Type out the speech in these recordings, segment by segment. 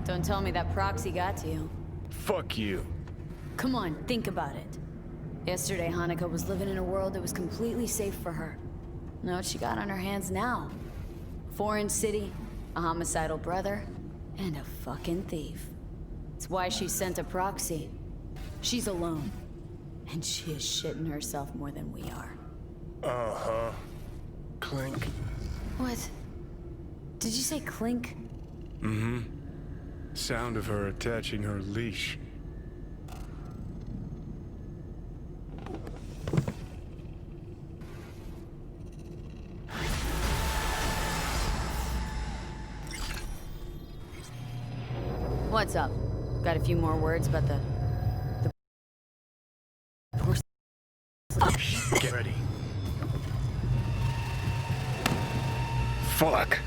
Don't tell me that proxy got to you. Fuck you. Come on, think about it. Yesterday, Hanukkah was living in a world that was completely safe for her. Know what she got on her hands now? Foreign city, a homicidal brother, and a fucking thief. It's why she sent a proxy. She's alone. And she is shitting herself more than we are. Uh-huh. Clink. What? Did you say clink? Mm-hmm. Sound of her attaching her leash. What's up? Got a few more words about the Get ready. Fuck.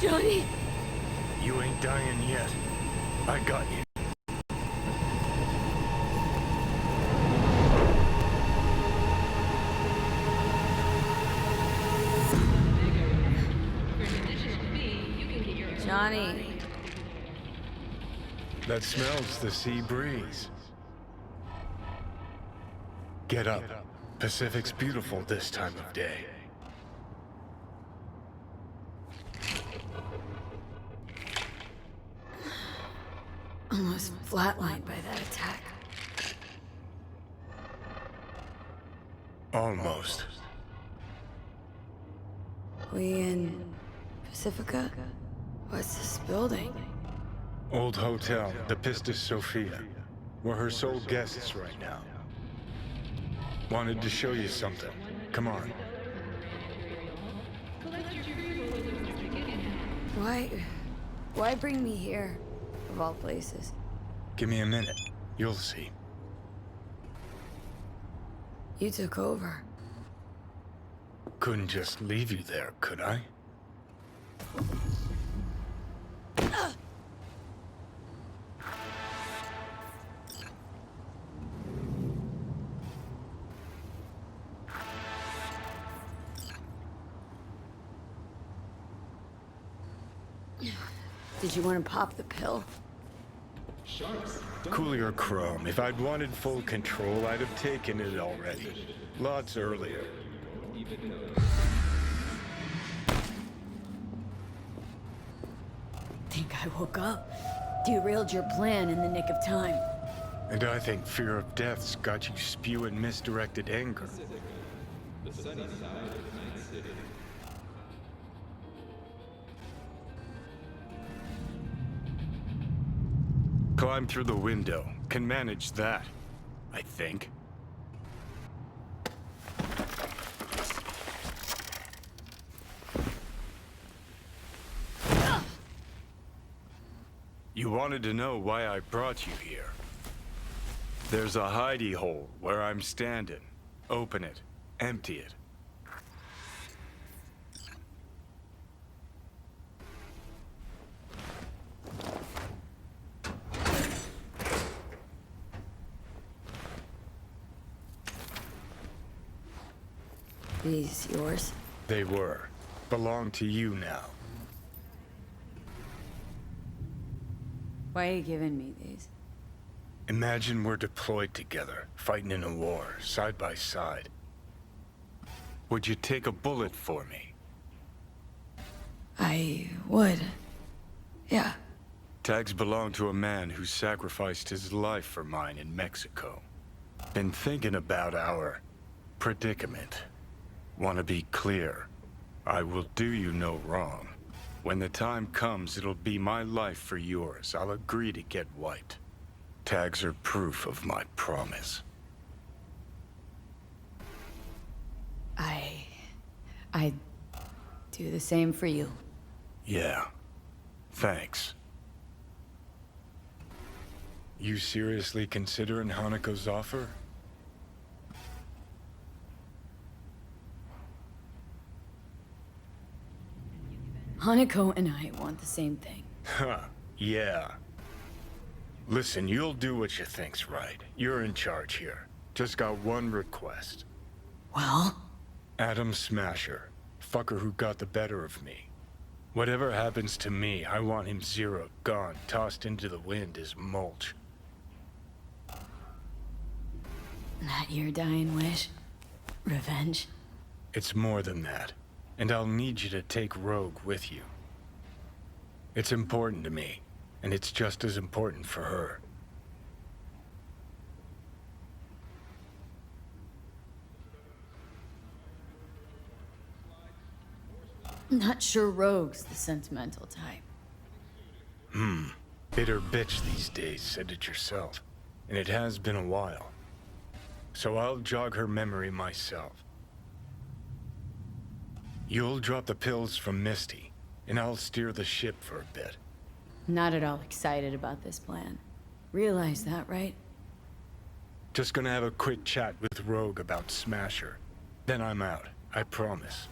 Johnny? You ain't dying yet. I got you. Johnny. That smells the sea breeze. Get up. Pacific's beautiful this time of day. Almost flatlined by that attack. Almost. We in Pacifica? What's this building? Old hotel, the Pistis Sophia. We're her sole guests right now. Wanted to show you something. Come on. Why bring me here, of all places? Give me a minute. You'll see. You took over. Couldn't just leave you there, could I? Did you want to pop the pill? Coolier Chrome. If I'd wanted full control, I'd have taken it already. Lots earlier. Think I woke up. Derailed your plan in the nick of time. And I think fear of death's got you spewing misdirected anger. Climb through the window. Can manage that, I think. You wanted to know why I brought you here. There's a hidey hole where I'm standing. Open it. Empty it. These yours? They were. Belong to you now. Why are you giving me these? Imagine we're deployed together, fighting in a war, side by side. Would you take a bullet for me? I would. Yeah. Tags belong to a man who sacrificed his life for mine in Mexico. Been thinking about our predicament. Want to be clear. I will do you no wrong. When the time comes, it'll be my life for yours. I'll agree to get wiped. Tags are proof of my promise. I'd do the same for you. Yeah. Thanks. You seriously considering Hanukkah's offer? Hanako and I want the same thing. Huh, yeah. Listen, you'll do what you think's right. You're in charge here. Just got one request. Well? Adam Smasher. Fucker who got the better of me. Whatever happens to me, I want him zeroed, gone, tossed into the wind as mulch. That your dying wish? Revenge? It's more than that. And I'll need you to take Rogue with you. It's important to me, and it's just as important for her. Not sure Rogue's the sentimental type. Bitter bitch these days, said it yourself. And it has been a while. So I'll jog her memory myself. You'll drop the pills from Misty, and I'll steer the ship for a bit. Not at all excited about this plan. Realize that, right? Just gonna have a quick chat with Rogue about Smasher. Then I'm out, I promise.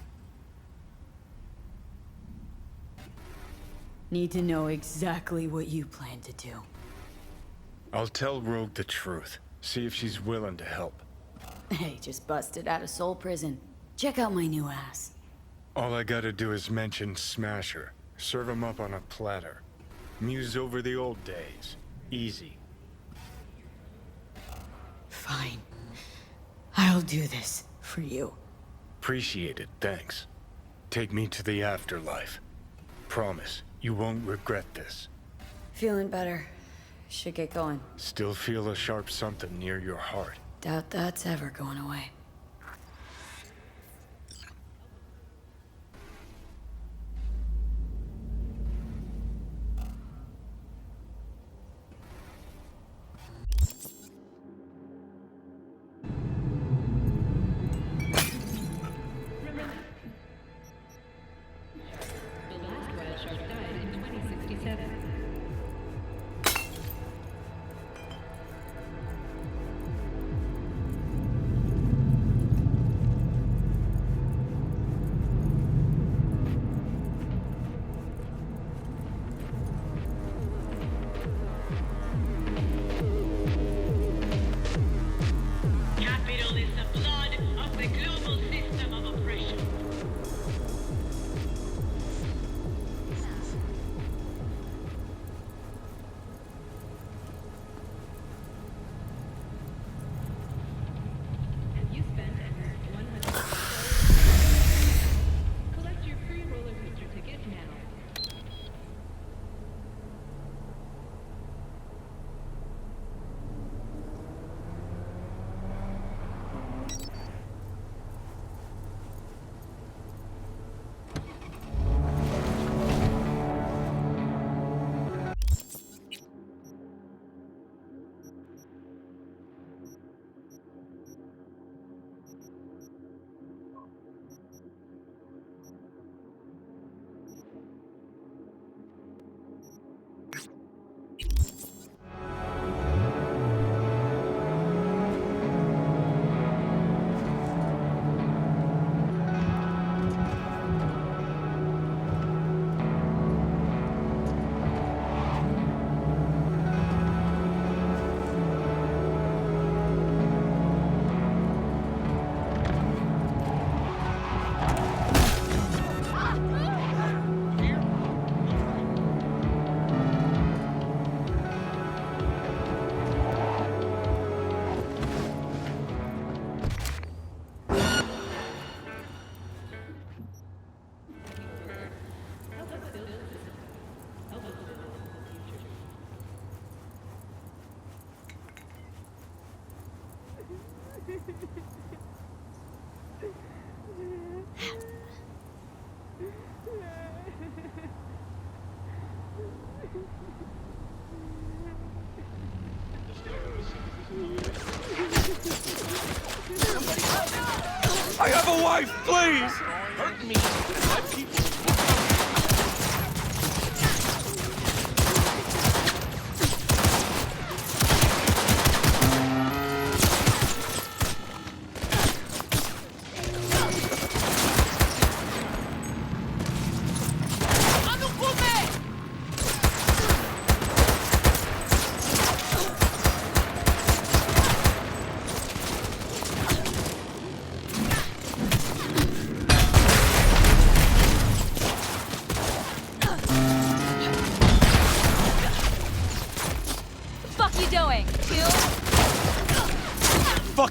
Need to know exactly what you plan to do. I'll tell Rogue the truth. See if she's willing to help. Hey, just busted out of soul prison. Check out my new ass. All I gotta do is mention Smasher. Serve him up on a platter. Muse over the old days. Easy. Fine. I'll do this for you. Appreciate it, thanks. Take me to the afterlife. Promise, you won't regret this. Feeling better. Should get going. Still feel a sharp something near your heart. Doubt that's ever going away. I have a wife, please! Hurt me. My people.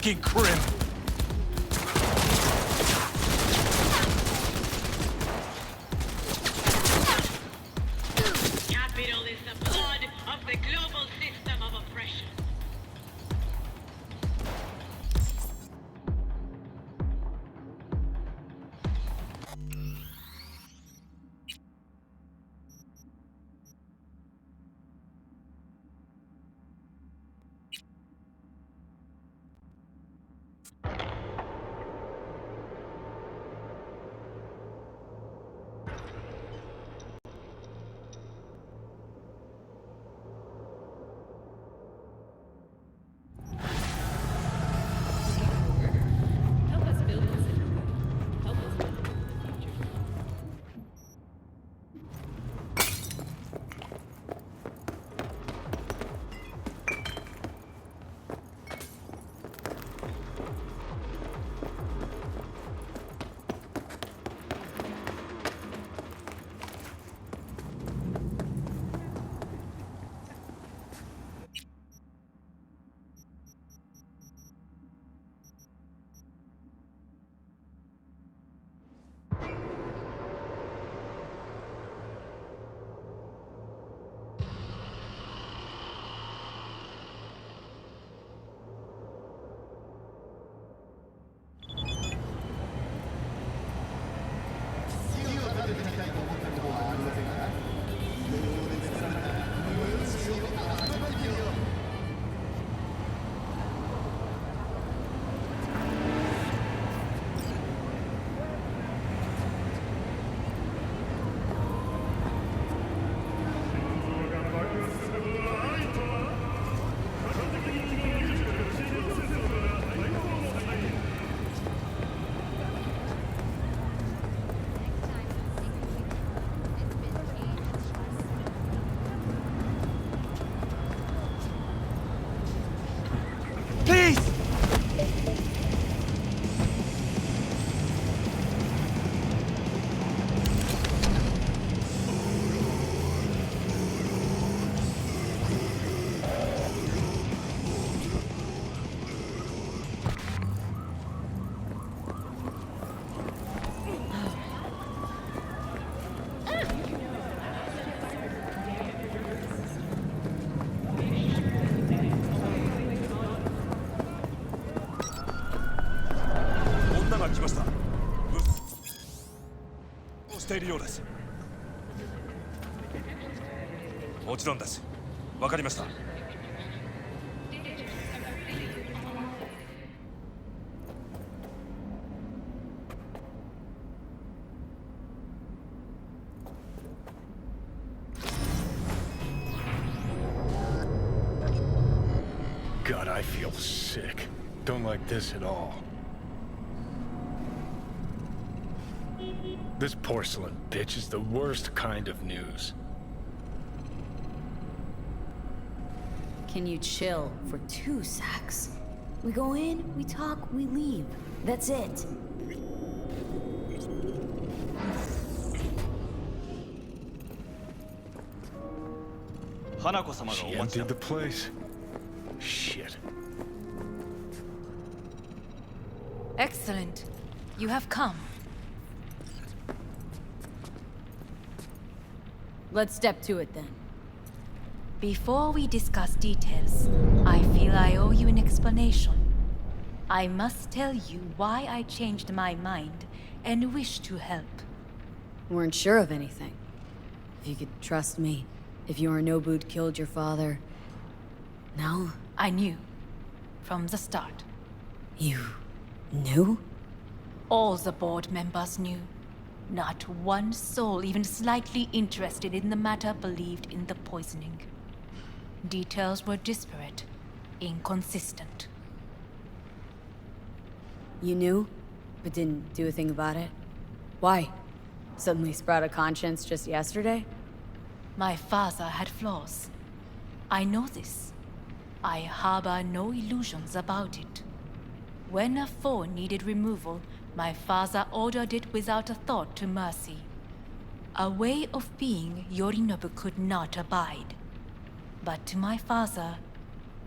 fucking crimp! Capital is the blood of the global system of oppression. God, I feel sick. Don't like this at all. This porcelain bitch is the worst kind of news. Can you chill for 2 secs? We go in, we talk, we leave. That's it. She emptied the place. Shit. Excellent. You have come. Let's step to it then. Before we discuss details, I feel I owe you an explanation. I must tell you why I changed my mind and wish to help. Weren't sure of anything. If you could trust me. If Yorinobu'd killed your father. No? I knew. From the start. You knew? All the board members knew. Not one soul even slightly interested in the matter believed in the poisoning. Details were disparate, inconsistent. You knew, but didn't do a thing about it? Why? Suddenly sprout a conscience just yesterday? My father had flaws. I know this. I harbor no illusions about it. When a foe needed removal, my father ordered it without a thought to mercy. A way of being Yorinobu could not abide. But to my father,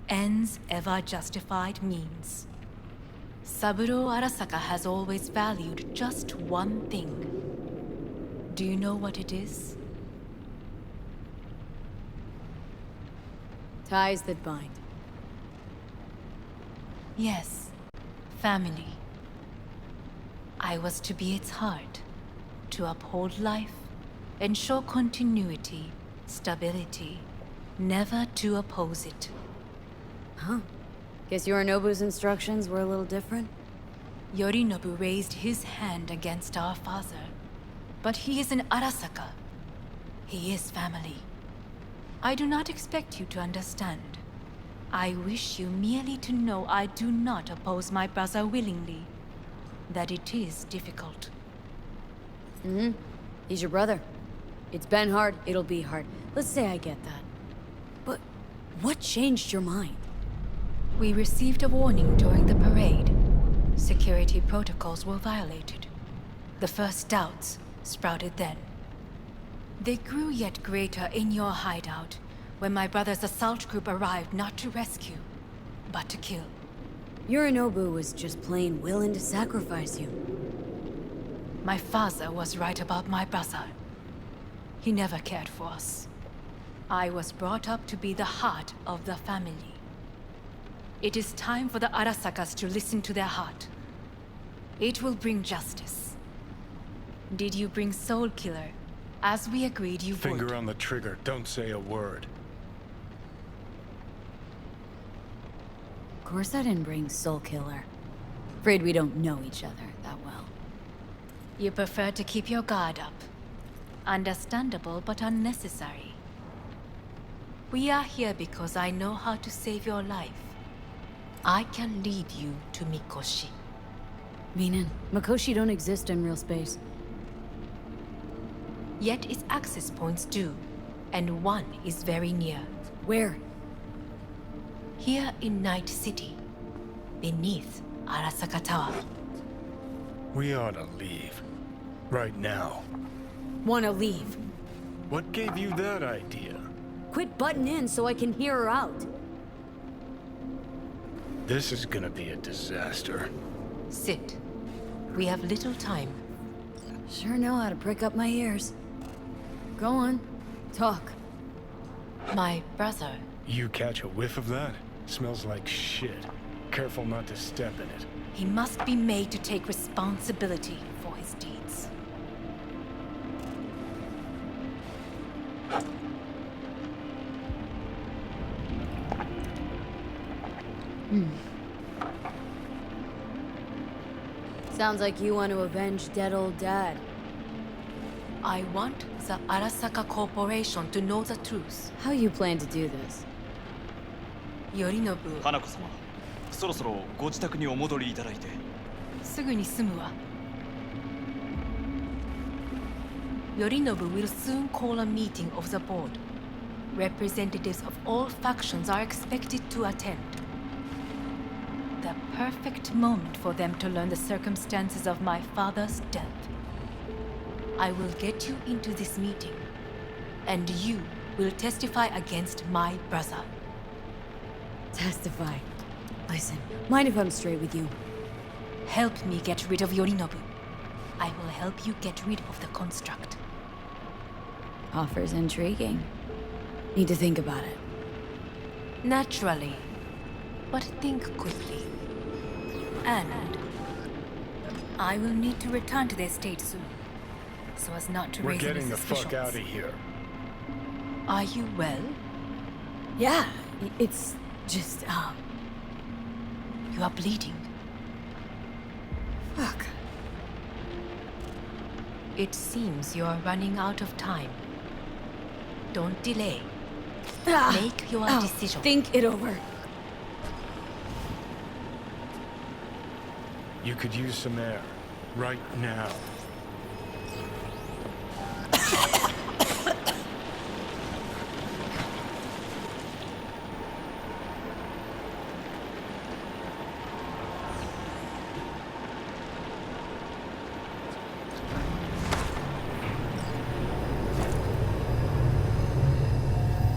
ends ever justified means. Saburo Arasaka has always valued just one thing. Do you know what it is? Ties that bind. Yes, family. I was to be its heart, to uphold life, ensure continuity, stability, never to oppose it. Huh. Guess Yorinobu's instructions were a little different? Yorinobu raised his hand against our father, but he is an Arasaka. He is family. I do not expect you to understand. I wish you merely to know I do not oppose my brother willingly. That it is difficult. He's your brother. It's been hard, it'll be hard. Let's say I get that. But what changed your mind? We received a warning during the parade. Security protocols were violated. The first doubts sprouted then. They grew yet greater in your hideout when my brother's assault group arrived not to rescue, but to kill. Yorinobu was just plain willing to sacrifice you. My father was right about my brother. He never cared for us. I was brought up to be the heart of the family. It is time for the Arasakas to listen to their heart. It will bring justice. Did you bring Soul Killer, as we agreed you would? Finger on the trigger, don't say a word. Of course I didn't bring Soul Killer. Afraid we don't know each other that well. You prefer to keep your guard up. Understandable, but unnecessary. We are here because I know how to save your life. I can lead you to Mikoshi. Meaning, Mikoshi don't exist in real space. Yet its access points do, and one is very near. Where? Here in Night City, beneath Arasaka Tower. We ought to leave. Right now. Wanna leave. What gave you that idea? Quit butting in so I can hear her out. This is gonna be a disaster. Sit. We have little time. Sure know how to prick up my ears. Go on. Talk. My brother. You catch a whiff of that? Smells like shit. Careful not to step in it. He must be made to take responsibility for his deeds. Sounds like you want to avenge dead old dad. I want the Arasaka Corporation to know the truth. How you plan to do this? Yorinobu, 花子様、そろそろご自宅にお戻りいただいて。すぐに済むわ。Yorinobu will soon call a meeting of the board. Representatives of all factions are expected to attend. The perfect moment for them to learn the circumstances of my father's death. I will get you into this meeting, and you will testify against my brother. Testify. Listen, mind if I'm straight with you? Help me get rid of Yorinobu. I will help you get rid of the construct. Offer's intriguing. Need to think about it. Naturally, but think quickly. And I will need to return to the estate soon, so as not to We're raise any getting the suspicions. fuck out of here. Are you well? Yeah, it's just, You are bleeding. fuck. It seems you are running out of time. Don't delay. Make your decision. Think it over. You could use some air. Right now.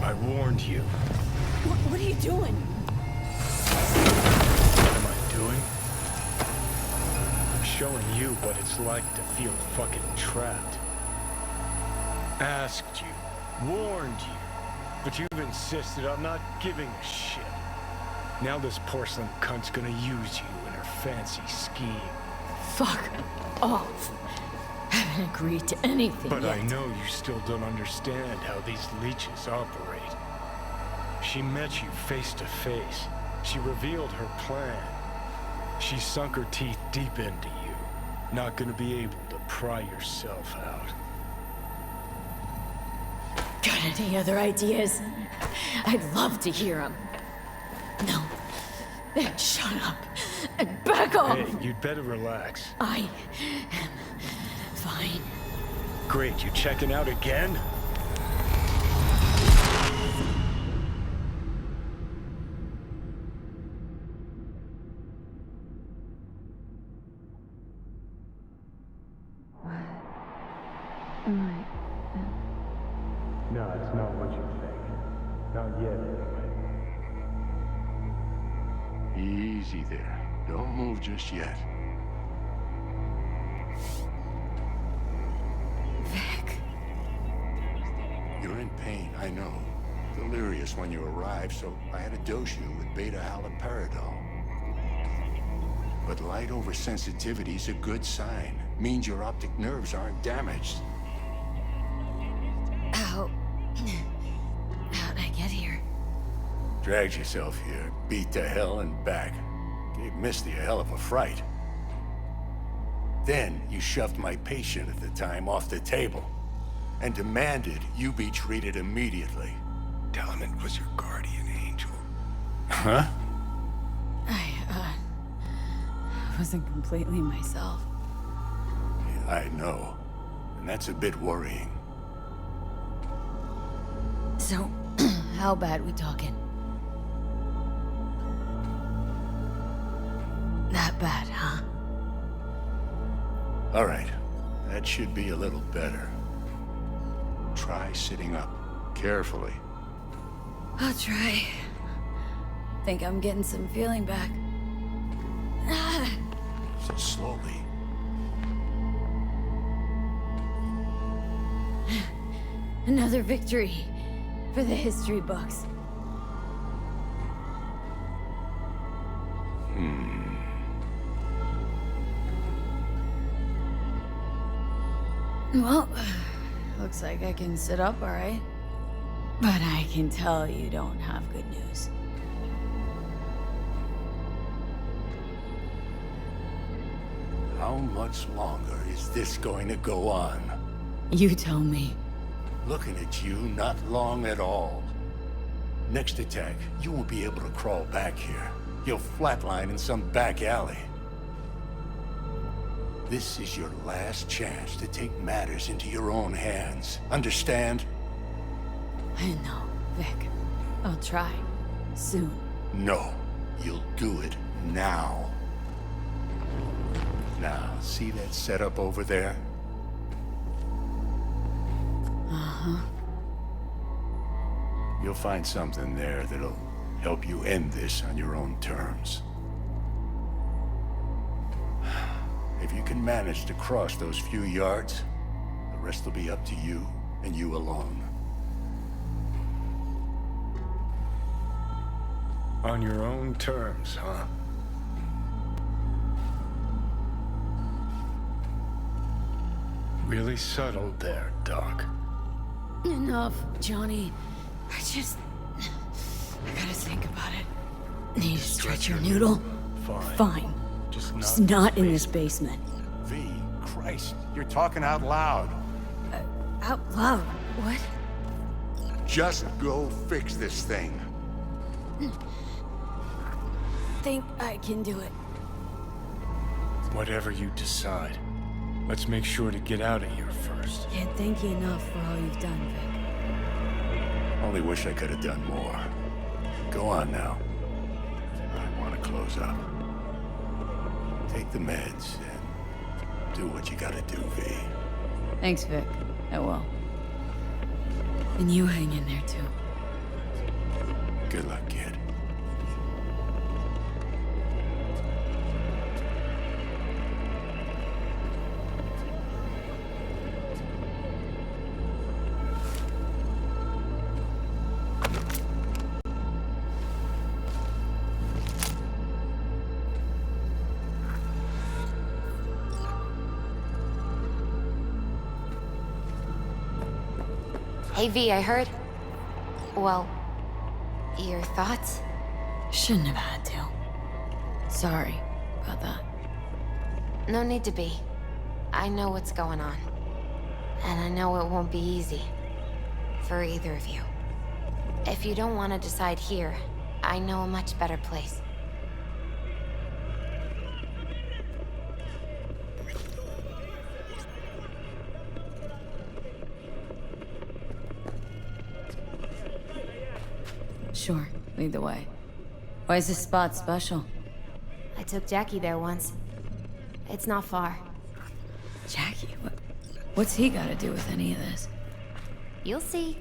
I warned you. What are you doing? What am I doing? showing you what it's like to feel fucking trapped. Asked you, warned you, but you've insisted on not giving a shit. Now this porcelain cunt's gonna use you in her fancy scheme. Fuck off. Haven't agreed to anything But yet. I know you still don't understand how these leeches operate. She met you face to face. She revealed her plan. She sunk her teeth deep into you. Not gonna be able to pry yourself out. Got any other ideas? I'd love to hear them. No. Then shut up and back off. Hey, you'd better relax. I am fine. Great, you checking out again? No, it's not what you think. Not yet, anyway. Easy there. Don't move just yet. Vic. You're in pain, I know. Delirious when you arrived, so I had to dose you with beta-haloperidol. But light oversensitivity's a good sign. Means your optic nerves aren't damaged. How'd I get here? Dragged yourself here, beat to hell and back. Gave Misty a hell of a fright. Then you shoved my patient at the time off the table and demanded you be treated immediately. Tell him it was your guardian angel. Huh? I wasn't completely myself. Yeah, I know. And that's a bit worrying. So, how bad we talking? That bad, huh? All right. That should be a little better. Try sitting up. Carefully. I'll try. Think I'm getting some feeling back. So slowly. Another victory for the history books. Well, looks like I can sit up all right. But I can tell you don't have good news. How much longer is this going to go on? You tell me. Looking at you, not long at all. Next attack, you won't be able to crawl back here. You'll flatline in some back alley. This is your last chance to take matters into your own hands. Understand? I know, Vic. I'll try. Soon. No. You'll do it now. Now, see that setup over there? Uh-huh. You'll find something there that'll help you end this on your own terms. If you can manage to cross those few yards, the rest will be up to you and you alone. On your own terms, huh? Really subtle there, Doc. Enough, Johnny. I gotta think about it. Need to stretch your noodle? Fine. Just not in this basement. V, Christ, you're talking out loud. Out loud? What? Just go fix this thing. Think I can do it. Whatever you decide. Let's make sure to get out of here first. Can't thank you enough for all you've done, Vic. Only wish I could have done more. Go on now. I want to close up. Take the meds and do what you gotta do, V. Thanks, Vic. I will. And you hang in there, too. Good luck, kid. Hey V, I heard... Well, your thoughts? Shouldn't have had to. Sorry about that. No need to be. I know what's going on. And I know it won't be easy. For either of you. If you don't want to decide here, I know a much better place. Sure, lead the way. Why is this spot special? I took Jackie there once. It's not far. Jackie? What's he got to do with any of this? You'll see.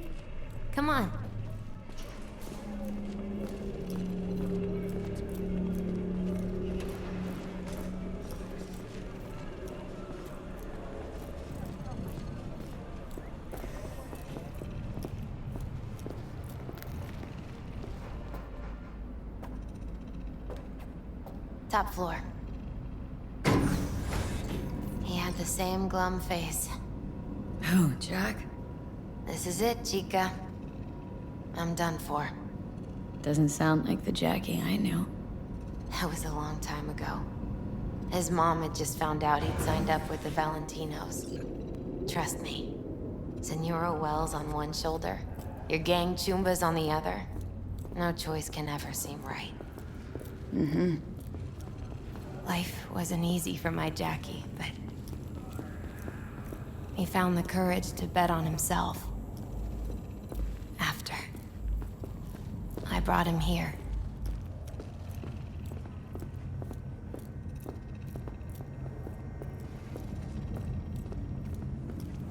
Come on. Top floor. He had the same glum face. Who, Jack? This is it, Chica. I'm done for. Doesn't sound like the Jackie I knew. That was a long time ago. His mom had just found out he'd signed up with the Valentinos. Trust me. Senora Wells on one shoulder, your gang Chumbas on the other. No choice can ever seem right. Mm-hmm. Life wasn't easy for my Jackie, but... he found the courage to bet on himself. After. I brought him here.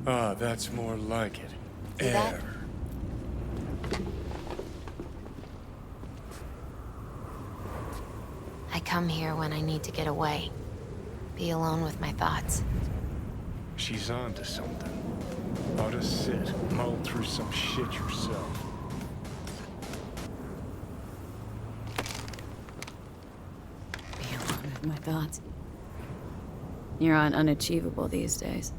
Ah, that's more like it. See that? Air. I come here when I need to get away. Be alone with my thoughts. She's onto something. Ought to sit, mull through some shit yourself. Be alone with my thoughts. You're on unachievable these days.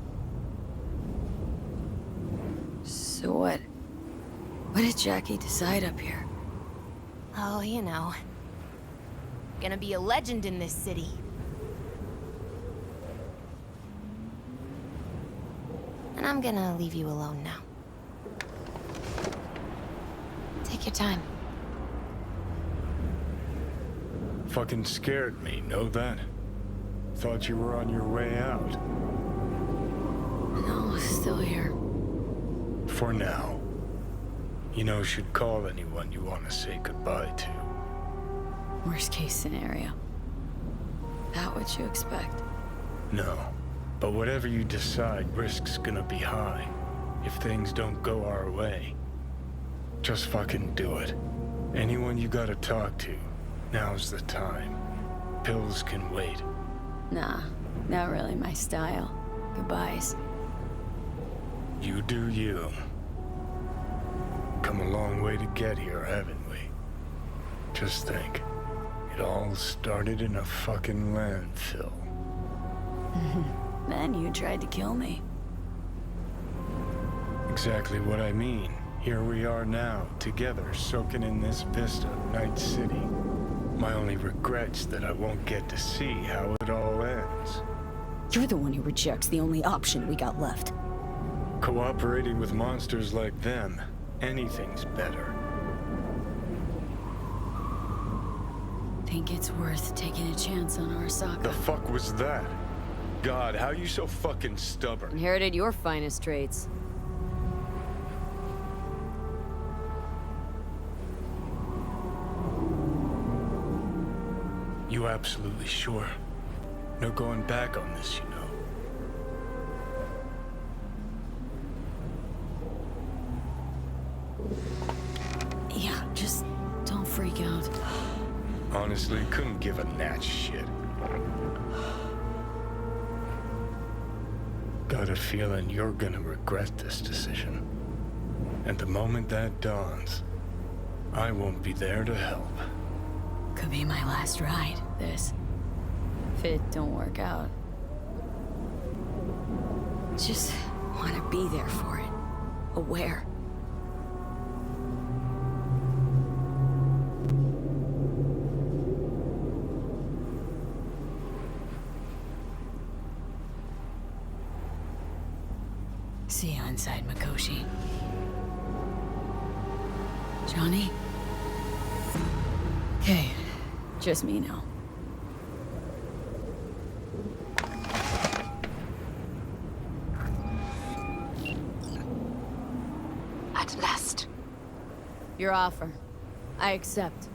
So what? What did Jackie decide up here? Oh, you know. Gonna be a legend in this city. And I'm gonna leave you alone now. Take your time. Fucking scared me, know that? Thought you were on your way out. No, still here. For now. You know, should call anyone you want to say goodbye to. Worst case scenario. That what you expect? No. But whatever you decide, risk's gonna be high. If things don't go our way. Just fucking do it. Anyone you gotta talk to, now's the time. Pills can wait. Nah, not really my style. Goodbyes. You do you. Come a long way to get here, haven't we? Just think. It all started in a fucking landfill. Then you tried to kill me. Exactly what I mean. Here we are now, together, soaking in this vista of Night City. My only regret's that I won't get to see how it all ends. You're the one who rejects the only option we got left. Cooperating with monsters like them, anything's better. Think it's worth taking a chance on Arasaka? The fuck was that? God, how you so fucking stubborn? Inherited your finest traits. You absolutely sure? No going back on this, you know. Yeah, just don't freak out. Honestly, couldn't give a gnat's shit. Got a feeling you're gonna regret this decision. And the moment that dawns, I won't be there to help. Could be my last ride, this. If it don't work out. Just want to be there for it. Aware. See you inside, Mikoshi. Johnny? Okay, just me now. At last. Your offer. I accept.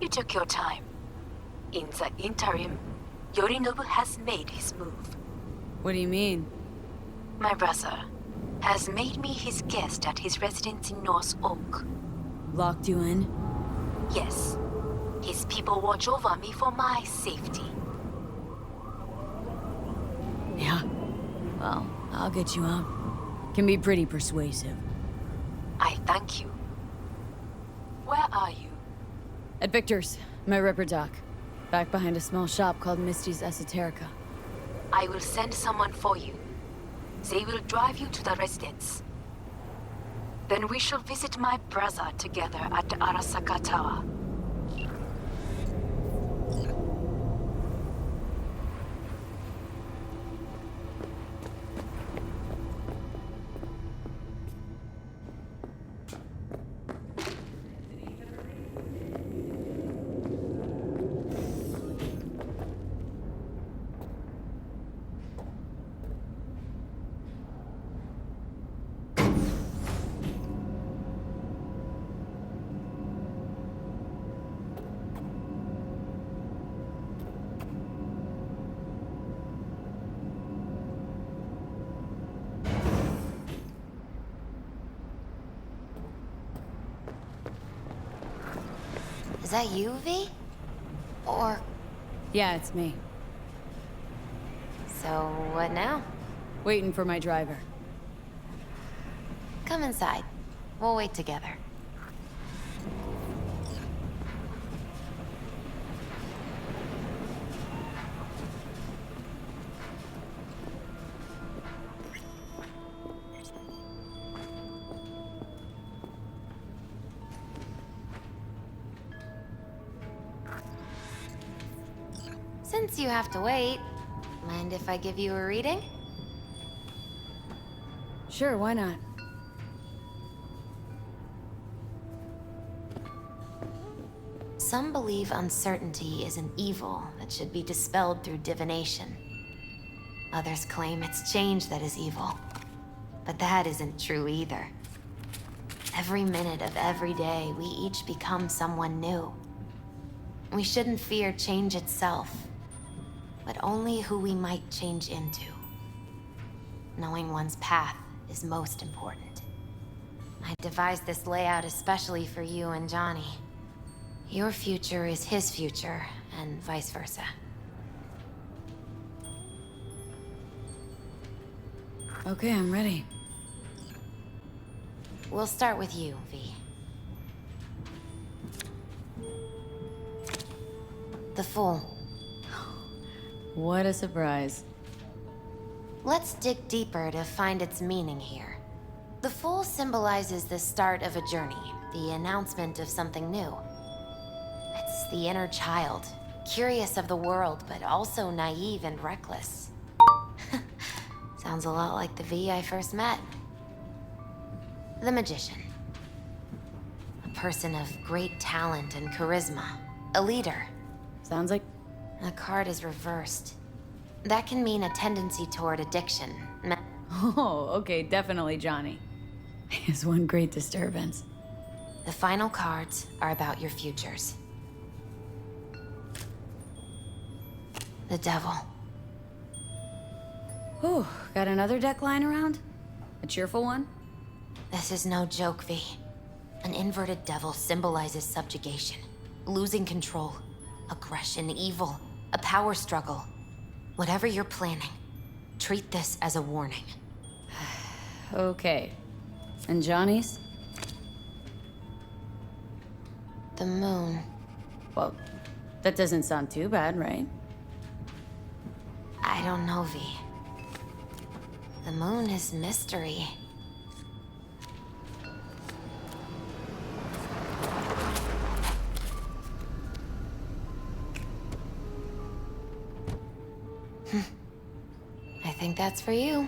You took your time. In the interim, Yorinobu has made his move. What do you mean? My brother has made me his guest at his residence in North Oak. Locked you in? Yes. His people watch over me for my safety. Yeah. Well, I'll get you out. Can be pretty persuasive. I thank you. Where are you? At Victor's, my ripper dock. Back behind a small shop called Misty's Esoterica. I will send someone for you. They will drive you to the residence. Then we shall visit my brother together at the Arasaka Tower. Is that you, V? Or... Yeah, it's me. So, what now? Waiting for my driver. Come inside. We'll wait together. Since you have to wait, mind if I give you a reading? Sure, why not? Some believe uncertainty is an evil that should be dispelled through divination. Others claim it's change that is evil. But that isn't true either. Every minute of every day, we each become someone new. We shouldn't fear change itself, but only who we might change into. Knowing one's path is most important. I devised this layout especially for you and Johnny. Your future is his future, and vice versa. Okay, I'm ready. We'll start with you, V. The Fool. What a surprise. Let's dig deeper to find its meaning here. The Fool symbolizes the start of a journey, the announcement of something new. It's the inner child, curious of the world, but also naive and reckless. Sounds a lot like the V I first met. The Magician. A person of great talent and charisma. A leader. Sounds like... The card is reversed. That can mean a tendency toward addiction. Oh, okay, definitely Johnny. Is one great disturbance. The final cards are about your futures. The Devil. Whew, got another deck lying around? A cheerful one? This is no joke, V. An inverted devil symbolizes subjugation, losing control, aggression, evil, a power struggle. Whatever you're planning, treat this as a warning. Okay. And Johnny's? The Moon. Well, that doesn't sound too bad, right? I don't know, V. The Moon is mystery. I think that's for you.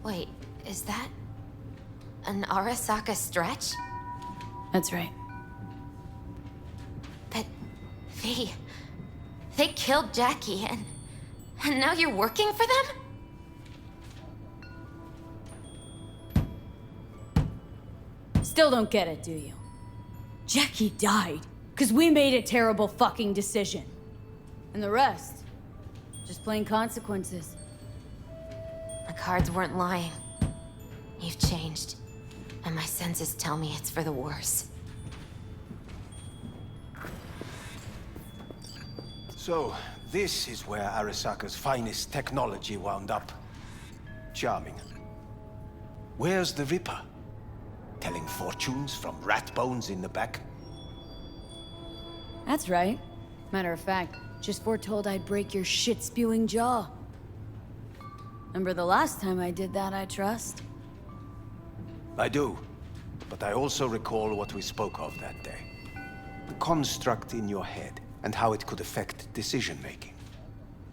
Wait, is that an Arasaka stretch? That's right. But V, they killed Jackie and now you're working for them? Still don't get it, do you? Jackie died because we made a terrible fucking decision. And the rest, just plain consequences. The cards weren't lying. You've changed, and my senses tell me it's for the worse. So, this is where Arasaka's finest technology wound up. Charming. Where's the Ripper? Telling fortunes from rat bones in the back? That's right. Matter of fact, just foretold I'd break your shit-spewing jaw. Remember the last time I did that, I trust? I do. But I also recall what we spoke of that day. The construct in your head, and how it could affect decision-making.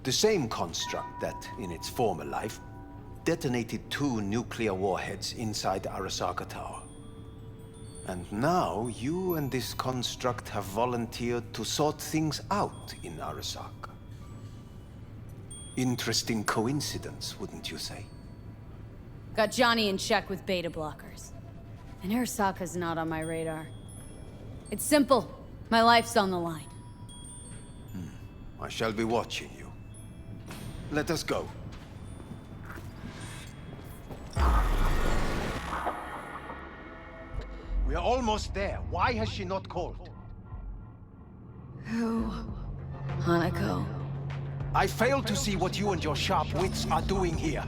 The same construct that, in its former life, detonated 2 nuclear warheads inside the Arasaka Tower. And now, you and this construct have volunteered to sort things out in Arasaka. Interesting coincidence, wouldn't you say? Got Johnny in check with beta blockers. And Arasaka's not on my radar. It's simple. My life's on the line. I shall be watching you. Let us go. We are almost there. Why has she not called? Who? Hanako. I fail to see what you and your sharp wits are doing here.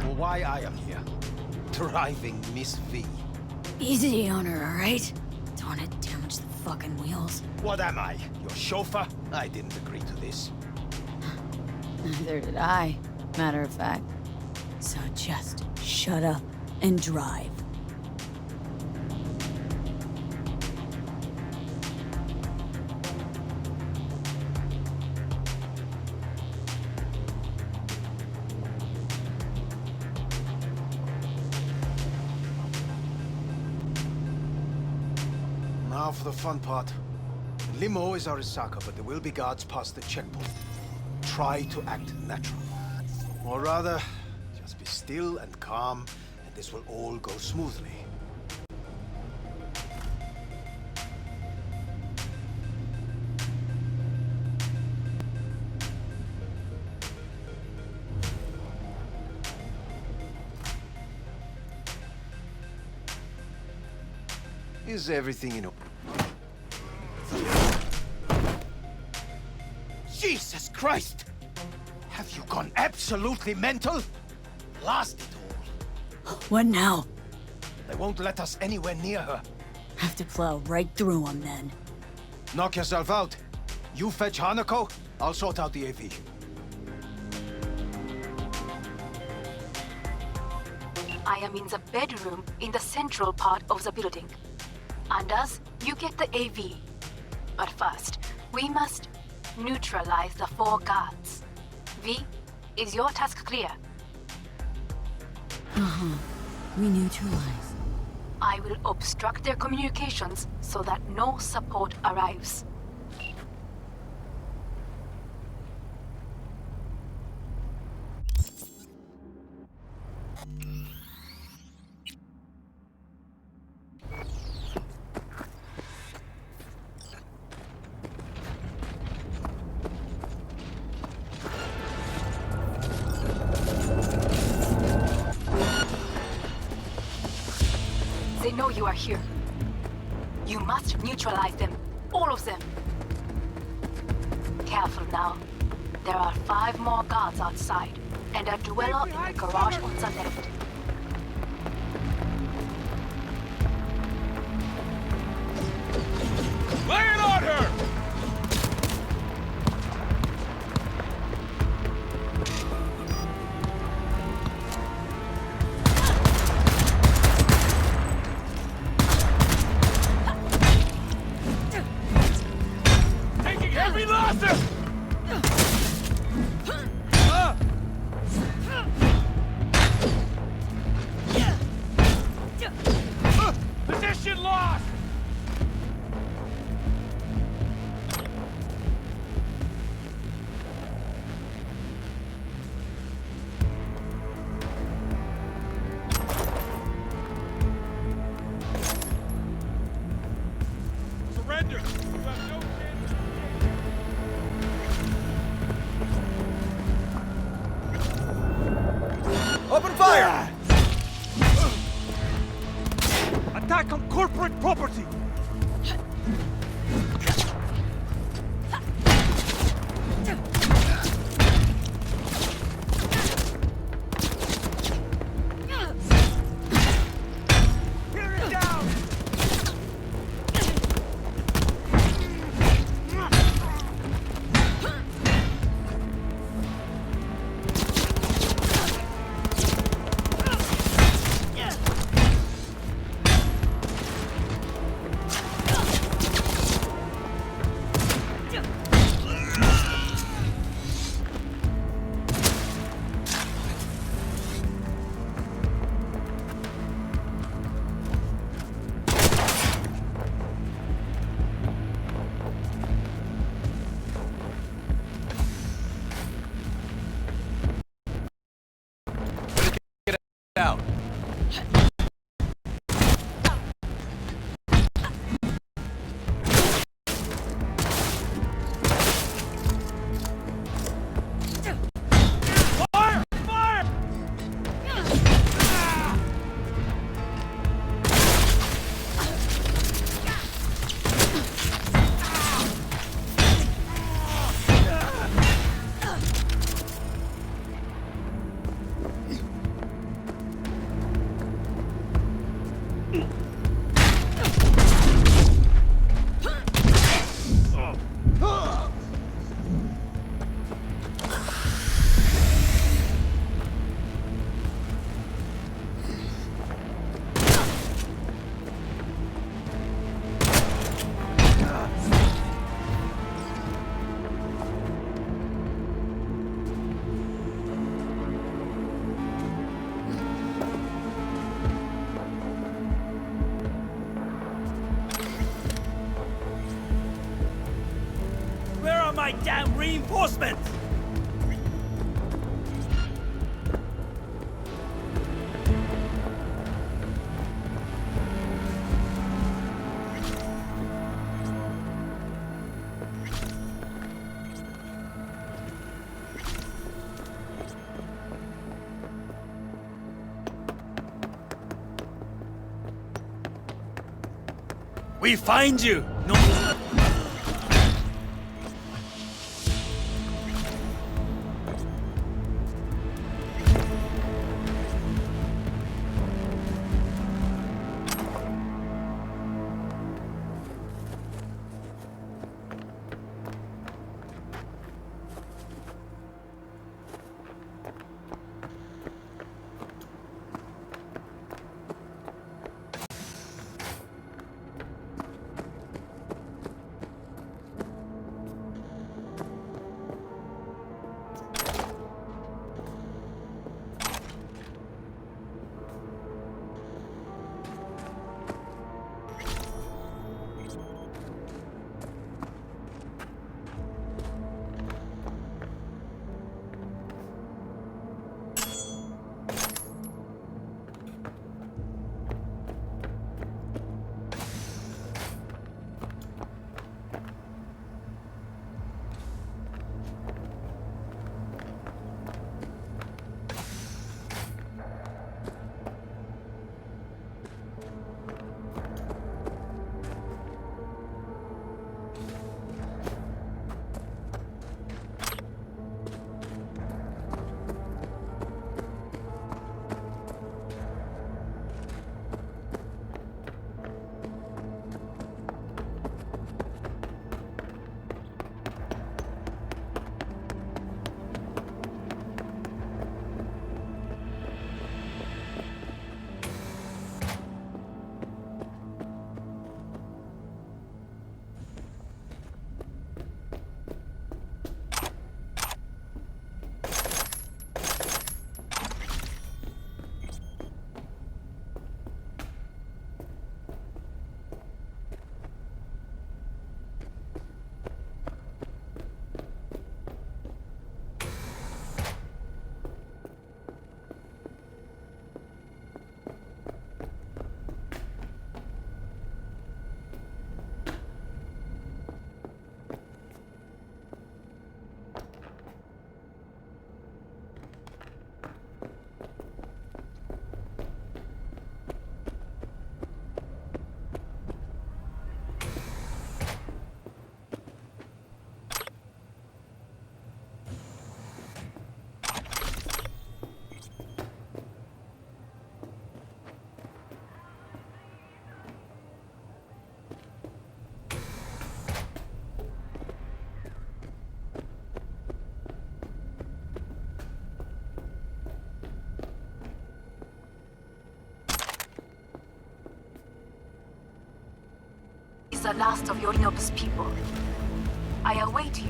Or why I am here. Driving Miss V. Easy on her, alright? Don't want to damage the fucking wheels. What am I? Your chauffeur? I didn't agree to this. Neither did I, matter of fact. So just shut up and drive. Now for the fun part. The limo is Arasaka, but there will be guards past the checkpoint. Try to act natural. Or rather, just be still and calm, and this will all go smoothly. Is everything in order? Jesus Christ! Have you gone absolutely mental? Blast it all. What now? They won't let us anywhere near her. Have to plow right through them then. Knock yourself out. You fetch Hanako, I'll sort out the AV. I am in the bedroom in the central part of the building. Anders, you get the AV. But first, we must neutralize the 4 guards. V, is your task clear? We neutralize. I will obstruct their communications so that no support arrives. They know you are here. You must neutralize them. All of them. Careful now. There are 5 more guards outside, and a dweller in the garage on the left. Lay it on her! Taking every losses! Fire! Attack on corporate property! Out. Fire! Fire! Where are my damn reinforcements? We find you! No. the last of Yorinobu's people. I await you.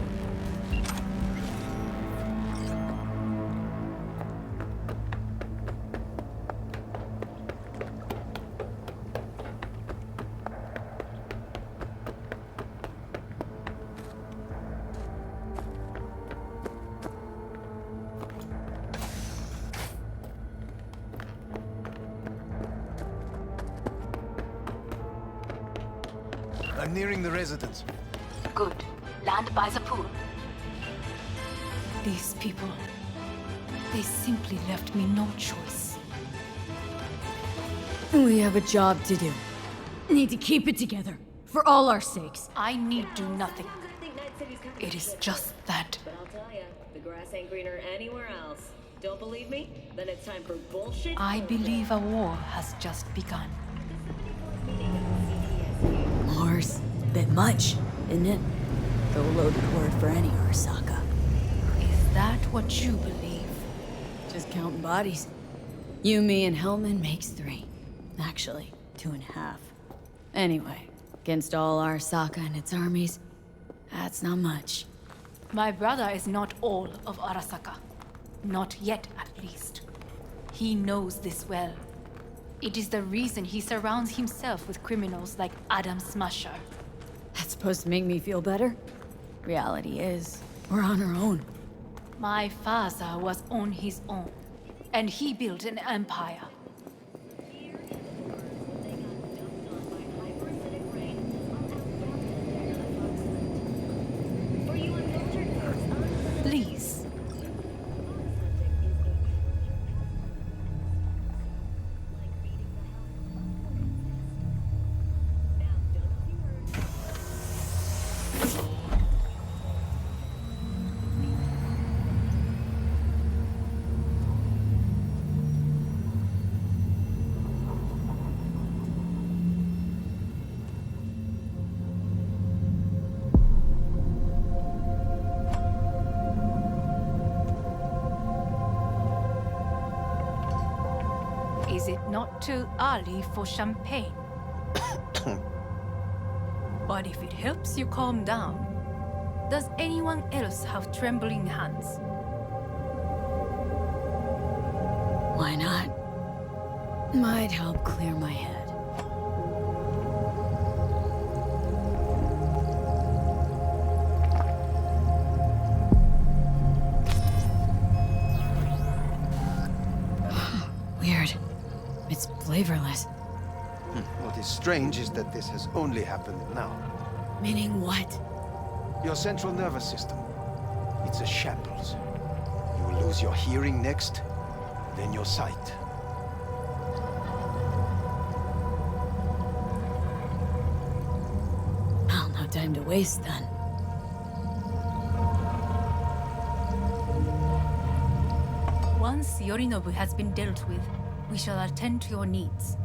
I'm nearing the residence. Good. Land by the pool. These people... they simply left me no choice. We have a job to do. Need to keep it together. For all our sakes. I need do nothing. It is just that. But I'll tell ya, the grass ain't greener anywhere else. Don't believe me? Then it's time for bullshit. I believe a war has just begun. War's bit much, isn't it? The loaded word for any Arasaka. Is that what you believe? Just counting bodies. You, me, and Hellman makes 3. Actually, 2.5. Anyway, against all Arasaka and its armies, that's not much. My brother is not all of Arasaka. Not yet, at least. He knows this well. It is the reason he surrounds himself with criminals like Adam Smasher. That's supposed to make me feel better? Reality is, we're on our own. My father was on his own, and he built an empire. Please. Is it not too early for champagne? But if it helps you calm down, does anyone else have trembling hands? Why not? Might help clear my head. Weird. It's flavorless. What is strange is that this has only happened now. Meaning what? Your central nervous system. It's a shambles. You will lose your hearing next, then your sight. Well, no time to waste then. Once Yorinobu has been dealt with, we shall attend to your needs.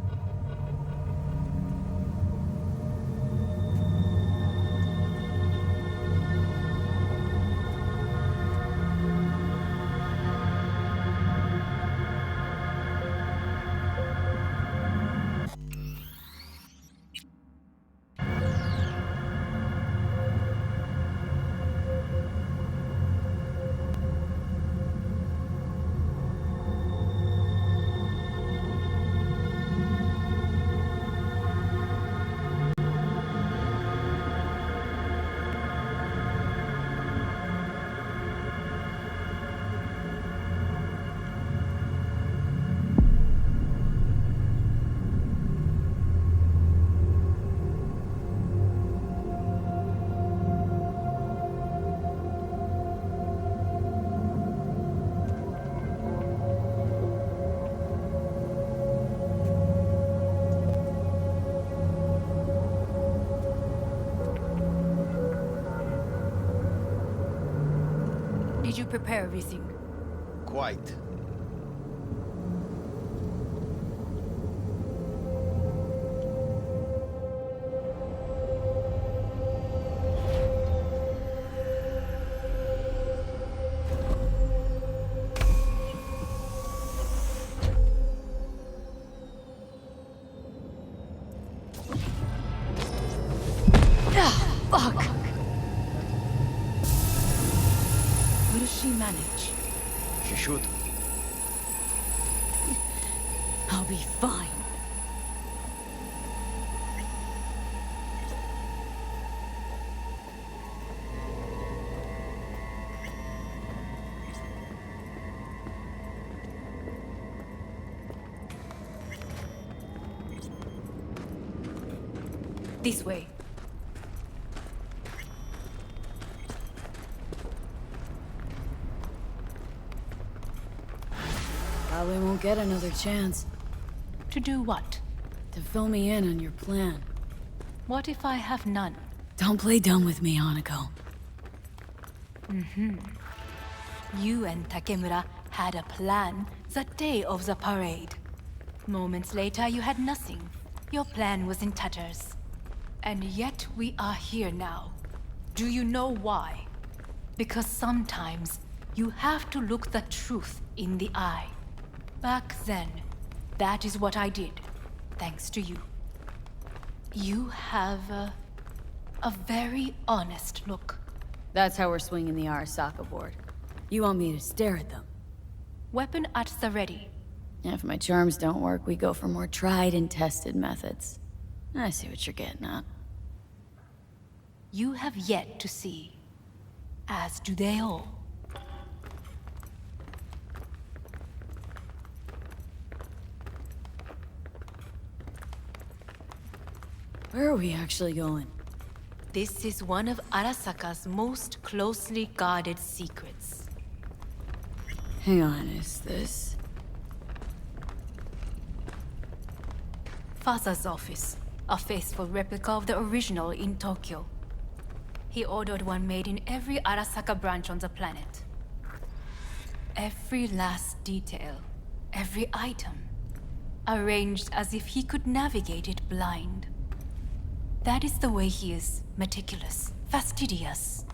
Did you prepare everything? Quite. I'll be fine. This way. Probably won't get another chance To do what? to fill me in on your plan. What if I have none? Don't play dumb with me, Hanako. You and Takemura had a plan the day of the parade. Moments later, you had nothing. Your plan was in tatters. And yet we are here now. Do you know why? Because sometimes you have to look the truth in the eye. Back then, that is what I did, thanks to you. You have a very honest look. That's how we're swinging the Arasaka board. You want me to stare at them? Weapon at the ready. If my charms don't work, we go for more tried and tested methods. I see what you're getting at. You have yet to see, as do they all. Where are we actually going? This is one of Arasaka's most closely guarded secrets. Hang on, is this... Father's office, a faithful replica of the original in Tokyo. He ordered one made in every Arasaka branch on the planet. Every last detail, every item, arranged as if he could navigate it blind. That is the way he is, meticulous, fastidious.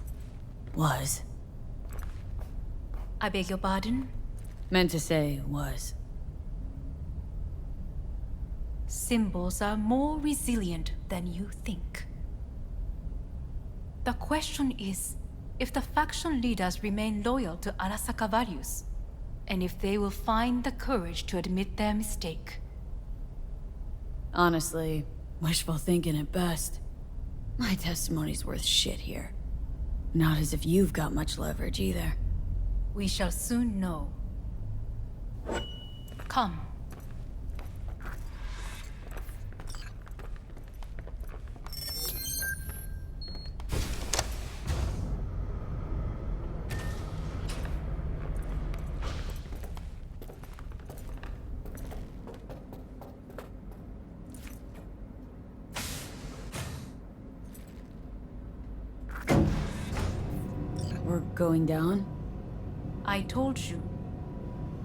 Was. I beg your pardon? Meant to say was. Symbols are more resilient than you think. The question is, if the faction leaders remain loyal to Arasaka values, and if they will find the courage to admit their mistake. Honestly, wishful thinking at best. My testimony's worth shit here. Not as if you've got much leverage either. We shall soon know. Come. We're going down? I told you.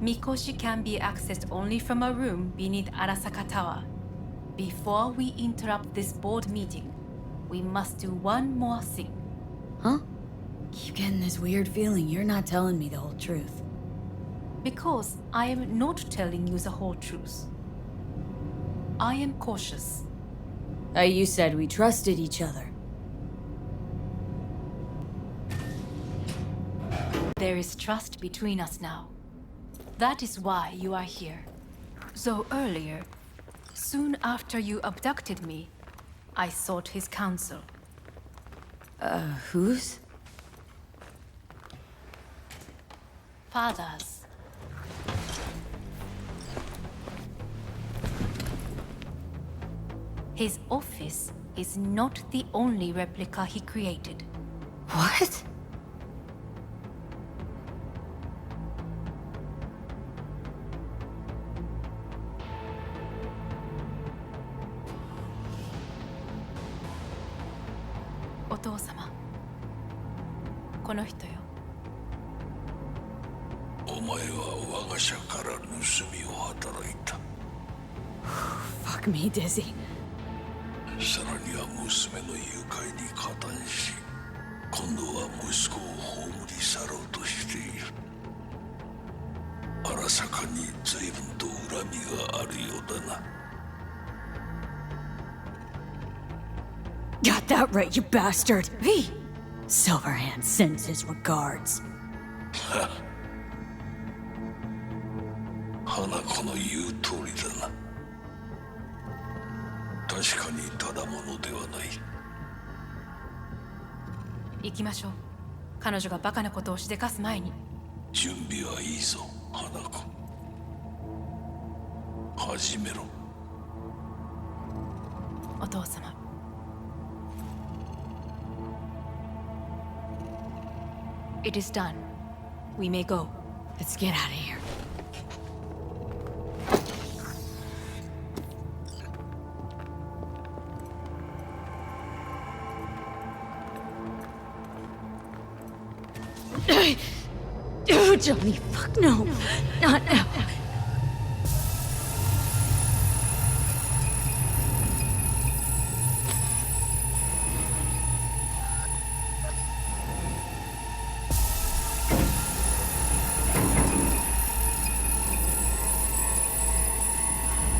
Mikoshi can be accessed only from a room beneath Arasaka Tower. Before we interrupt this board meeting, we must do one more thing. Huh? Keep getting this weird feeling you're not telling me the whole truth. Because I am not telling you the whole truth. I am cautious. You said we trusted each other. There is trust between us now. That is why you are here. So earlier, soon after you abducted me, I sought his counsel. Whose? Father's. His office is not the only replica he created. What? Otou-sama. この人よ。お前は我が社から盗みを働いた。Fuck me, Dizzy. さらには娘の誘拐に加担し、今度は息子を葬り去ろうとしている。荒坂に随分と恨みがあるようだな。Got that right, you bastard! V! Silverhand sends his regards. 花子の言う通りだな。確かにただものではない。行きましょう。彼女がバカなことをしでかす前に。準備はいいぞ、花子。始めろ。お父様。It is done. We may go. Let's get out of here. Oh, Johnny, fuck no. Not now.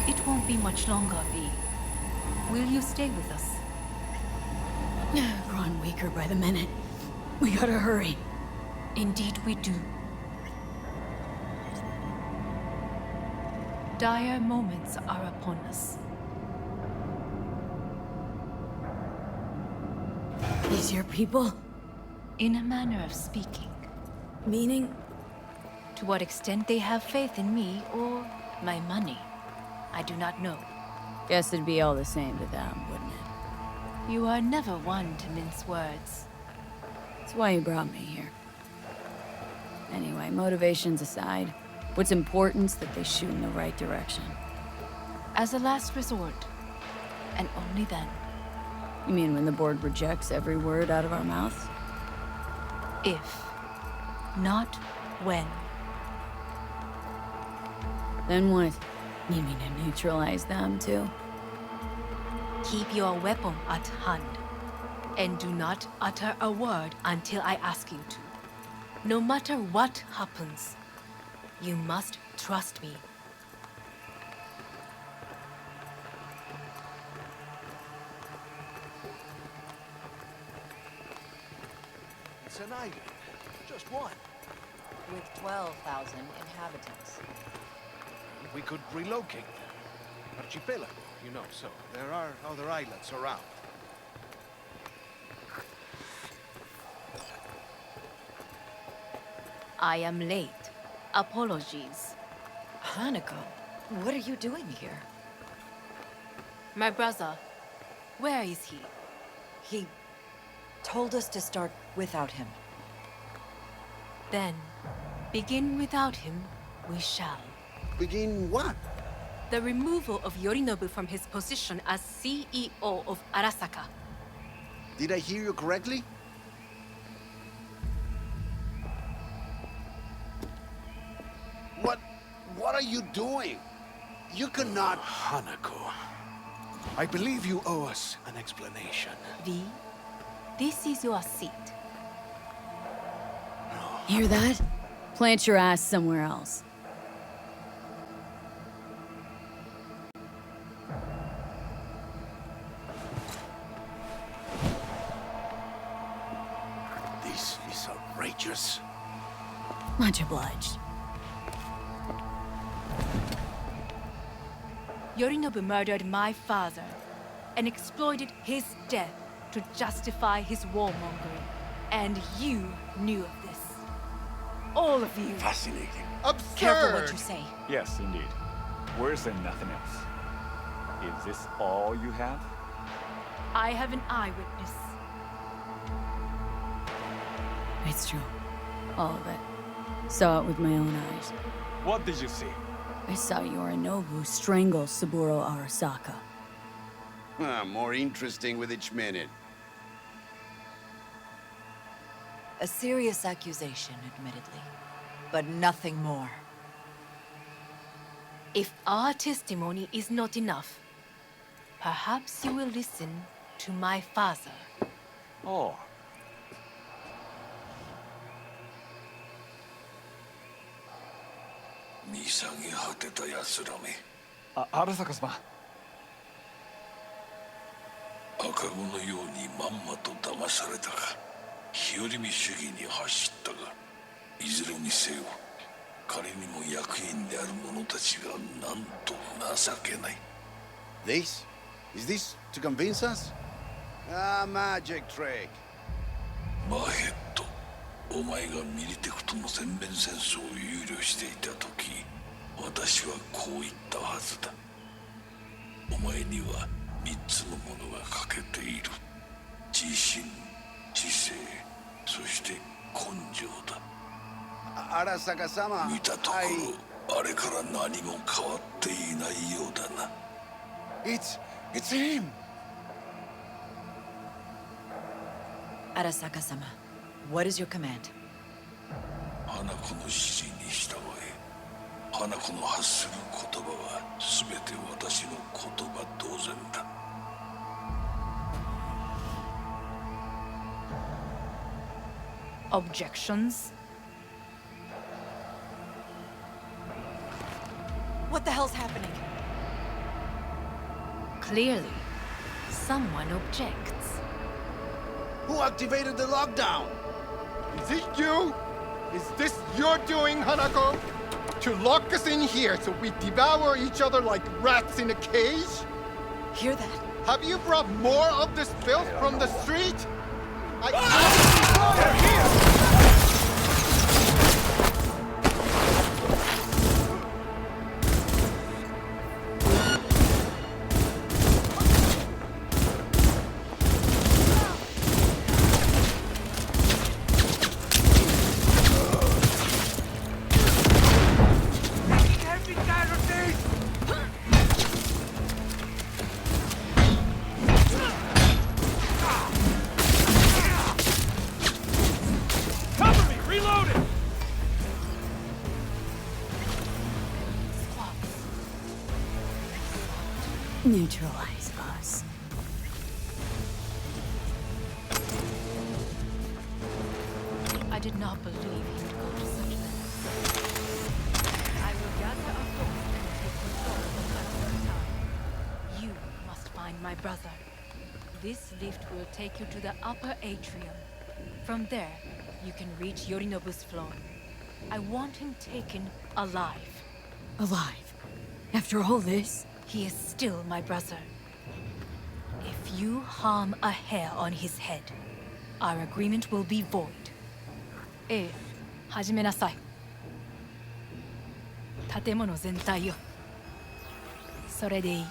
It won't be much longer, V. Will you stay with us? Growing weaker by the minute. We gotta hurry. Indeed we do. Dire moments are upon us. These your people? In a manner of speaking. Meaning? To what extent they have faith in me or my money, I do not know. Guess it'd be all the same to them, wouldn't it? You are never one to mince words. That's why you brought me here. Anyway, motivations aside, what's important's that they shoot in the right direction. As a last resort, and only then. You mean when the board rejects every word out of our mouths? If, not when. Then what? You mean to neutralize them, too? Keep your weapon at hand, and do not utter a word until I ask you to. No matter what happens, you must trust me. It's an island. Just one. With 12,000 inhabitants. We could relocate them. Archipelago, you know, so there are other islands around. I am late. Apologies. Hanako, what are you doing here? My brother, where is he? He told us to start without him. Then, begin without him, we shall. Begin what? The removal of Yorinobu from his position as CEO of Arasaka. Did I hear you correctly? What are you doing? You cannot... Hanako, I believe you owe us an explanation. V, this is your seat. Hear that? Plant your ass somewhere else. This is outrageous. Much obliged. Yorinobu murdered my father and exploited his death to justify his warmongering. And you knew of this. All of you. Fascinating. Absurd! Careful what you say. Yes, indeed. Worse than nothing else. Is this all you have? I have an eyewitness. It's true. All of it. Saw it with my own eyes. What did you see? I saw Yorinobu strangle Saburo Arasaka. More interesting with each minute. A serious accusation, admittedly, but nothing more. If our testimony is not enough, perhaps you will listen to my father. Oh. Arasaka様。赤子のようにまんまと騙されたか、日和見主義に走ったが、いずれにせよ、仮にも役員である者たちがなんと情けない。 This? Is this to convince us? Ah, magic trick. マヘッド、お前がミリテクとの全面戦争を憂慮していた時、私はこう言ったはずだ。お前には3つのものが欠けている。自信、知性、そして根性だ。Arasaka-sama, 見たところ、あれから何も変わっていないようだな。It's him! Arasaka-sama, what is your command? 花子の指示に従え。花子の発する言葉は全て私の言葉同然だ。Objections? What the hell's happening? Clearly, someone objects. Who activated the lockdown? Is it you? Is this your doing, Hanako? To lock us in here so we devour each other like rats in a cage? Hear that? Have you brought more of this filth from the street? Neutralize us. I did not believe he would go to such lengths. I will gather a force and take control of the time. You must find my brother. This lift will take you to the upper atrium. From there, you can reach Yorinobu's floor. I want him taken alive. Alive? After all this? He is still my brother. If you harm a hair on his head, our agreement will be void. 始めなさい。建物全体よ。それでいい。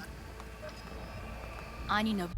兄の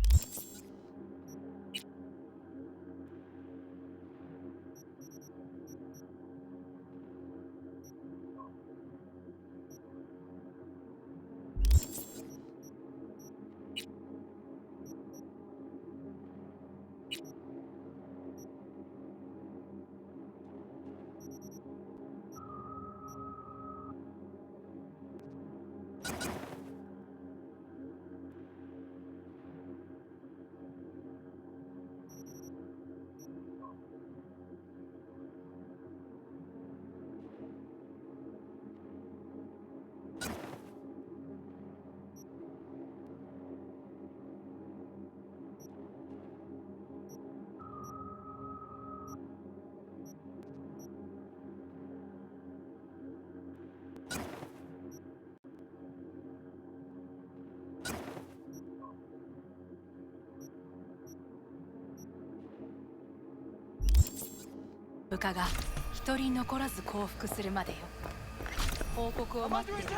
部下が一人残らず降伏するまでよ。報告を待っている。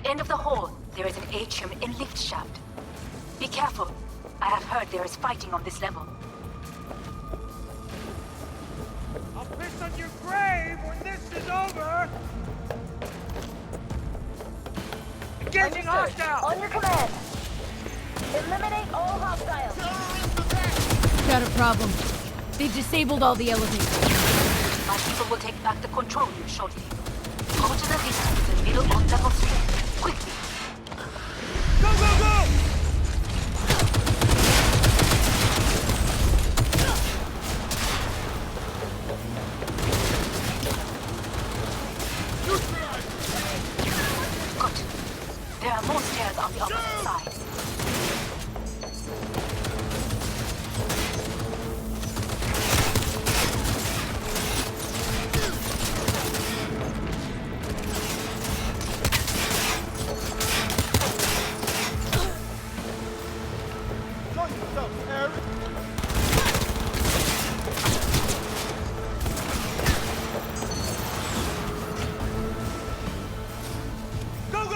the end of the hall, there is an atrium and lift shaft. Be careful. I have heard there is fighting on this level. I'll piss on your grave when this is over! Engaging hostile! On your command! Eliminate all hostiles! Got a problem. They've disabled all the elevators. My people will take back the control room shortly. Go to the lift in the middle on level 3. Quickly! Go, go, go! Good. There are more stairs on the opposite side.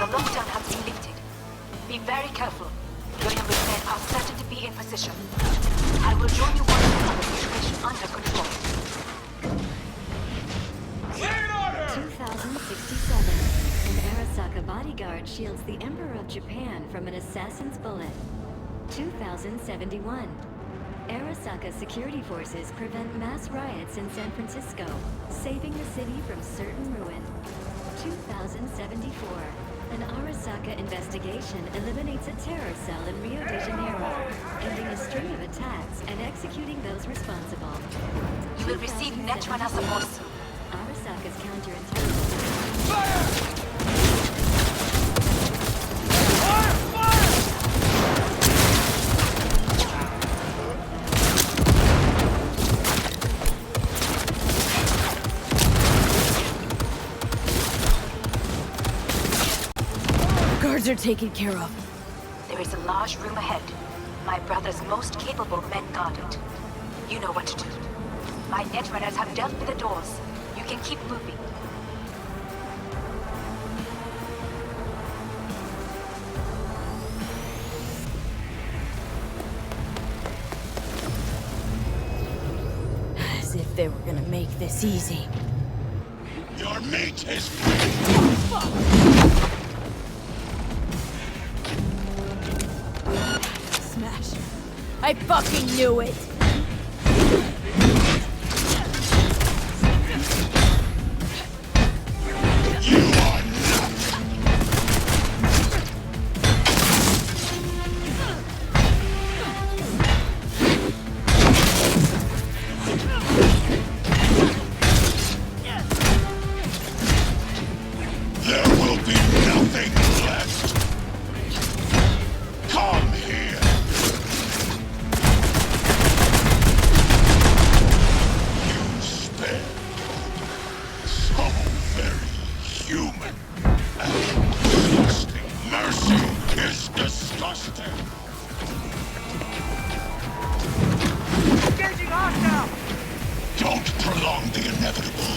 The lockdown has been lifted. Be very careful. William and men are certain to be in position. I will join you once we have the situation under control. 2067. An Arasaka bodyguard shields the Emperor of Japan from an assassin's bullet. 2071. Arasaka security forces prevent mass riots in San Francisco, saving the city from certain ruin. 2074. An Arasaka investigation eliminates a terror cell in Rio de Janeiro, ending a string of attacks and executing those responsible. You will receive Netrunner support soon. Arasaka's counterintelligence. Fire! Guards are taken care of. There is a large room ahead. My brother's most capable men guard it. You know what to do. My netrunners have dealt with the doors. You can keep moving. As if they were gonna make this easy. Your mate is... Smash. I fucking knew it! There will be nothing left. Come here. You spare. So very human. And disgusting. Mercy is disgusting. Engaging hostile! Don't prolong the inevitable.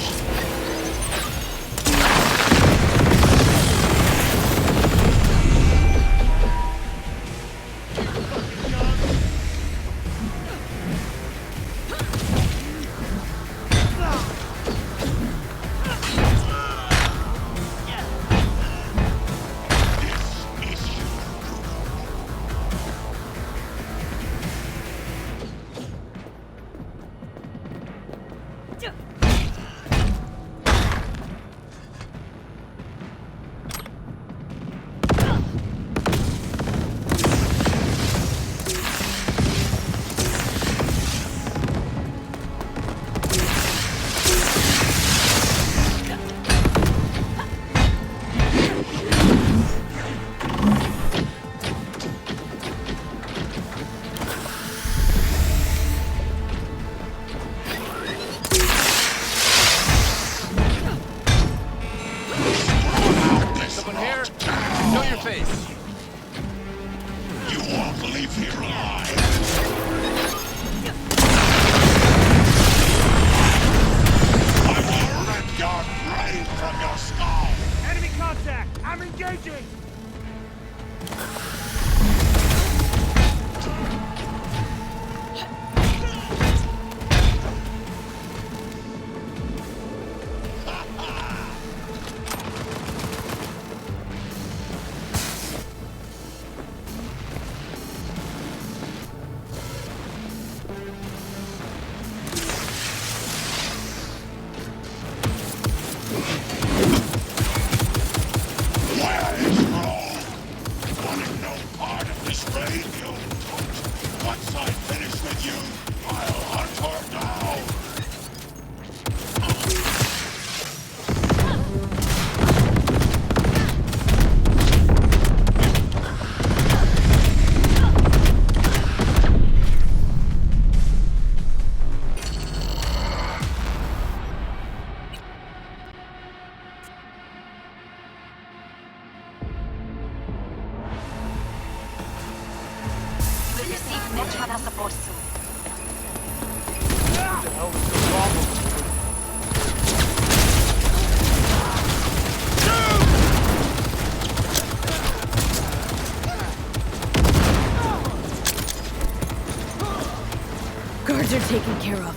Guards are taken care of.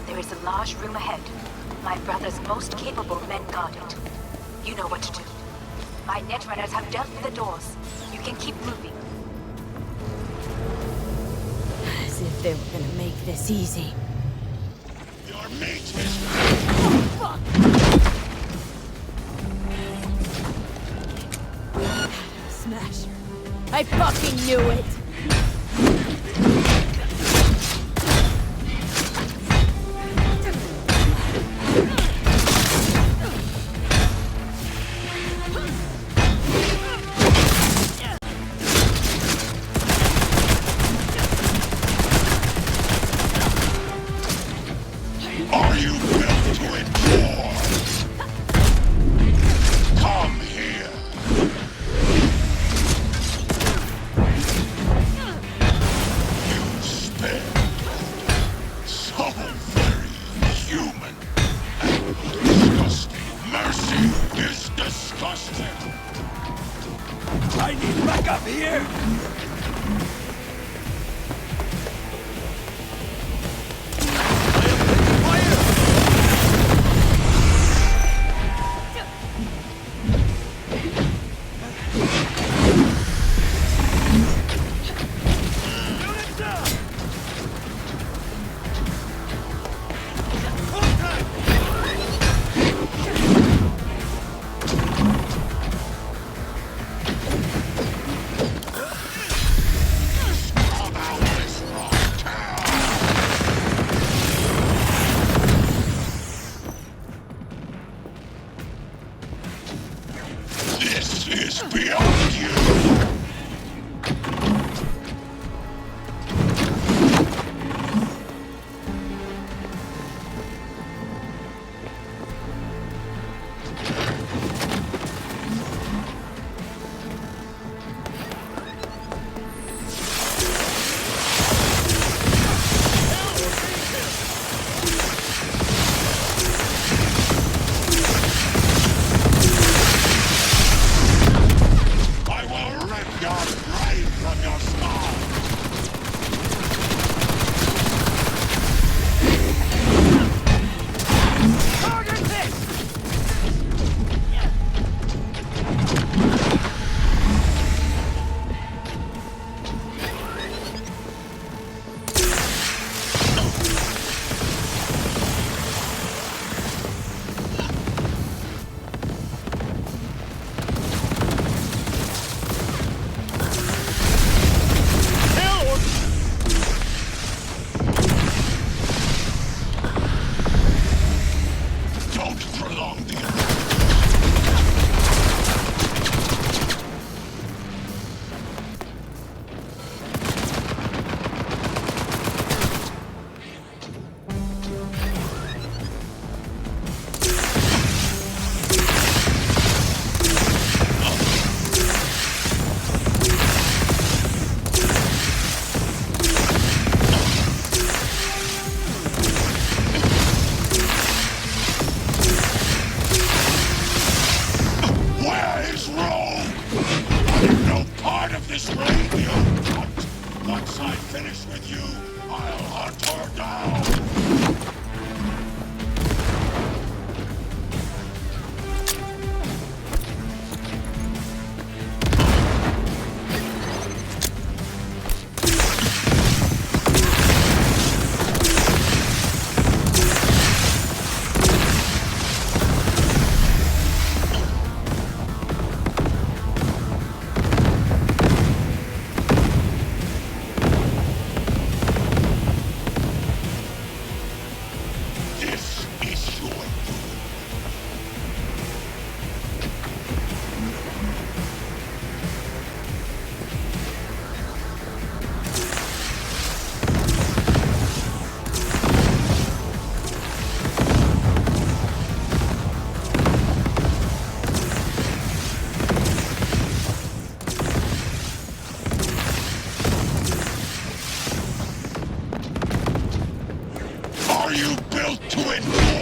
There is a large room ahead. My brother's most capable men guard it. You know what to do. My netrunners have dealt with the doors. You can keep moving. As if they were gonna make this easy. Your mate is... Fuck! Smash. I fucking knew it! Are you built to endure? Come here. You spare. So very human. And disgusting. Mercy is disgusting. I need backup here! This is beyond you. I will rip your brain from your skull. Target hit! Don't prolong the Where is Rome? I'm no part of this raid, you cunt. Once I finish with you, I'll hunt her down. This is your doing. Are you built to endure?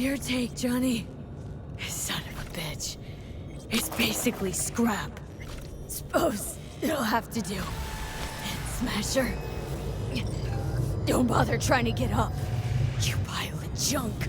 Your take, Johnny. Son of a bitch. It's basically scrap. Suppose it'll have to do. And Smasher, don't bother trying to get up. You pile of junk.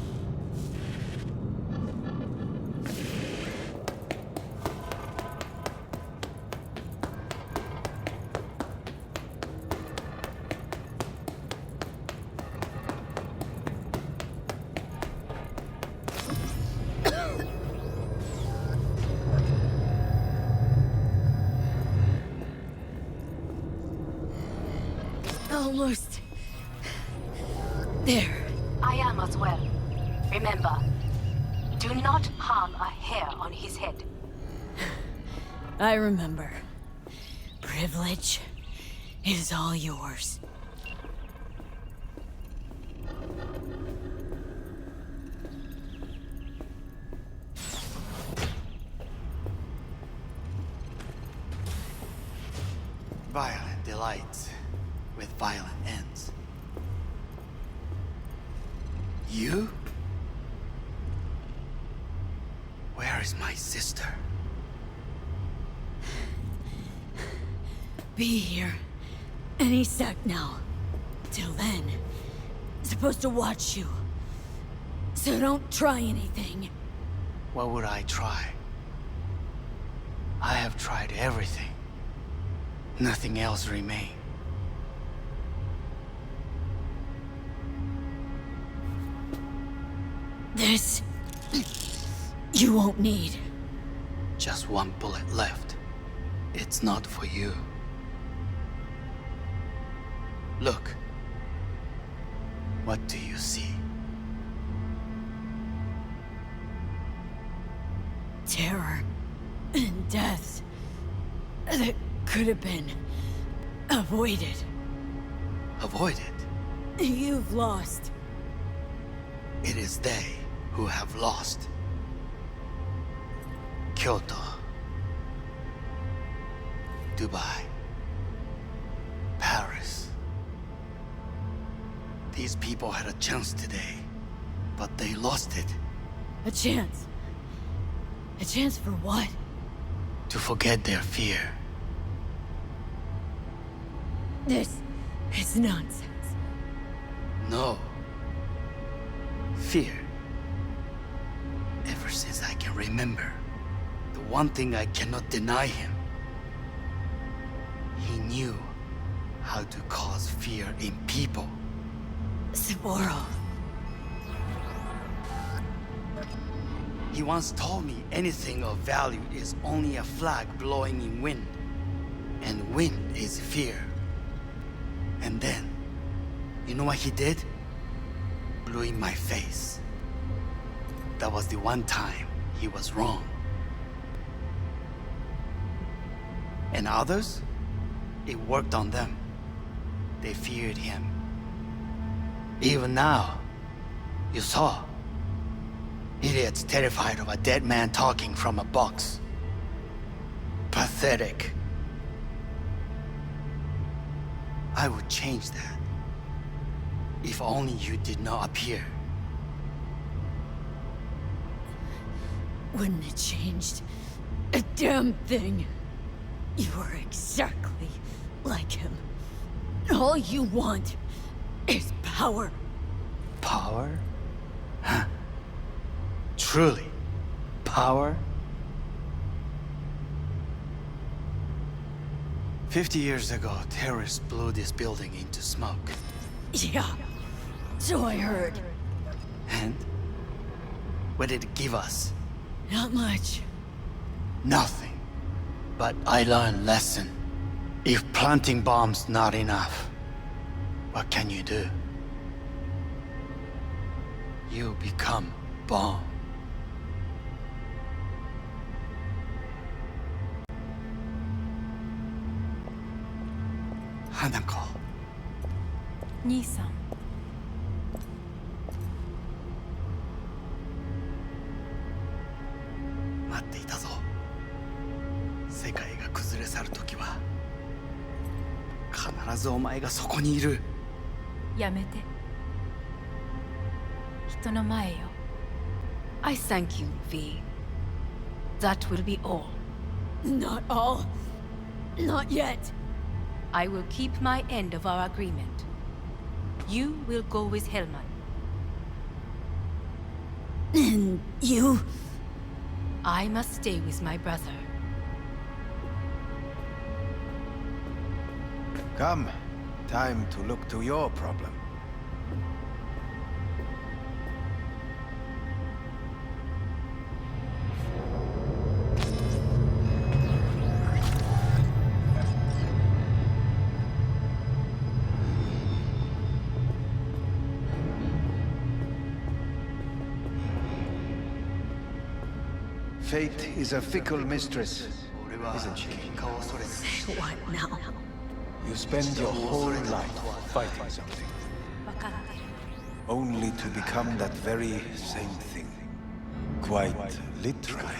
Almost there. I am as well. Remember, do not harm a hair on his head. I remember. Privilege is all yours. Violent delights with violent ends. You? Where is my sister? Be here any sec now. Till then, supposed to watch you. So don't try anything. What would I try? I have tried everything. Nothing else remains. This... you won't need. Just one bullet left. It's not for you. Look. What do you see? Terror and death that could have been avoided. Avoided? You've lost. It is they who have lost. Kyoto. Dubai. Paris. These people had a chance today, but they lost it. A chance? A chance for what? To forget their fear. This is nonsense. No. Fear. Ever since I can remember, the one thing I cannot deny him. He knew how to cause fear in people. Sapporo. He once told me anything of value is only a flag blowing in wind. And wind is fear. And then, you know what he did? Blew in my face. That was the one time he was wrong. And others? It worked on them. They feared him. Even now, you saw. Idiots terrified of a dead man talking from a box. Pathetic. I would change that. If only you did not appear. Wouldn't have changed a damn thing. You were exactly like him. All you want is power. Power? Huh? Truly, power? 50 years ago, terrorists blew this building into smoke. Yeah, so I heard. And? What did it give us? Not much. Nothing. But I learned lesson. If planting bombs not enough, what can you do? You become bomb. Hanako. 兄さん。待っていたぞ。世界が崩れ去る時は必ずお前がそこにいる。やめて。人の前よ。I thank you, V. That will be all. Not all. Not yet. I will keep my end of our agreement. You will go with Hellman. And you? I must stay with my brother. Come. Time to look to your problem. Fate is a fickle mistress, isn't she? What now? You spend your whole life fighting something, only to become that very same thing. Quite literally.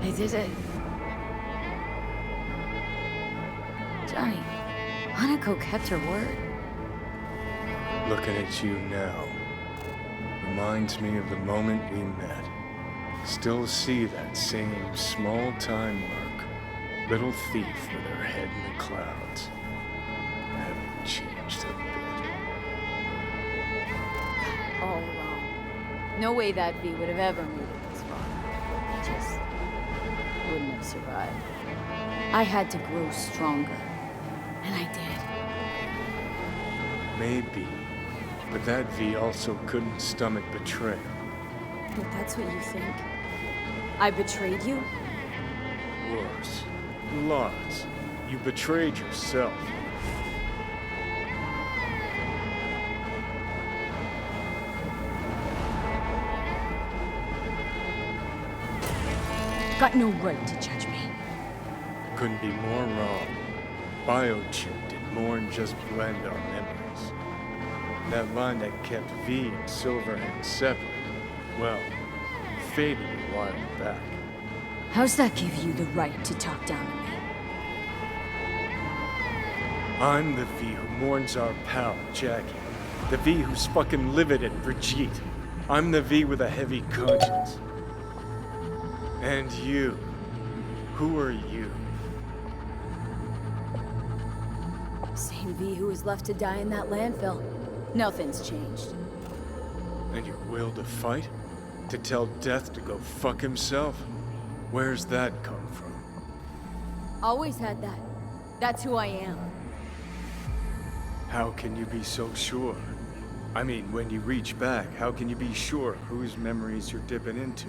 I did it. Johnny, Hanako kept her word. Looking at you now reminds me of the moment we met. Still see that same small-time merc. Little thief with her head in the clouds. Haven't changed a bit. All wrong. No way that V would have ever made it this far. Just wouldn't have survived. I had to grow stronger. And I did. Maybe. But that V also couldn't stomach betrayal. But that's what you think? I betrayed you? Worse. Lots. You betrayed yourself. Got no right to judge me. Couldn't be more wrong. Biochip did more than just blend our memories. That line that kept V and Silverhand separate, well, faded a while back. How's that give you the right to talk down to me? I'm the V who mourns our pal, Jackie. The V who's fucking livid at Brigitte. I'm the V with a heavy conscience. And you. Who are you? Same V who was left to die in that landfill. Nothing's changed. And your will to fight? To tell Death to go fuck himself? Where's that come from? Always had that. That's who I am. How can you be so sure? I mean, when you reach back, how can you be sure whose memories you're dipping into?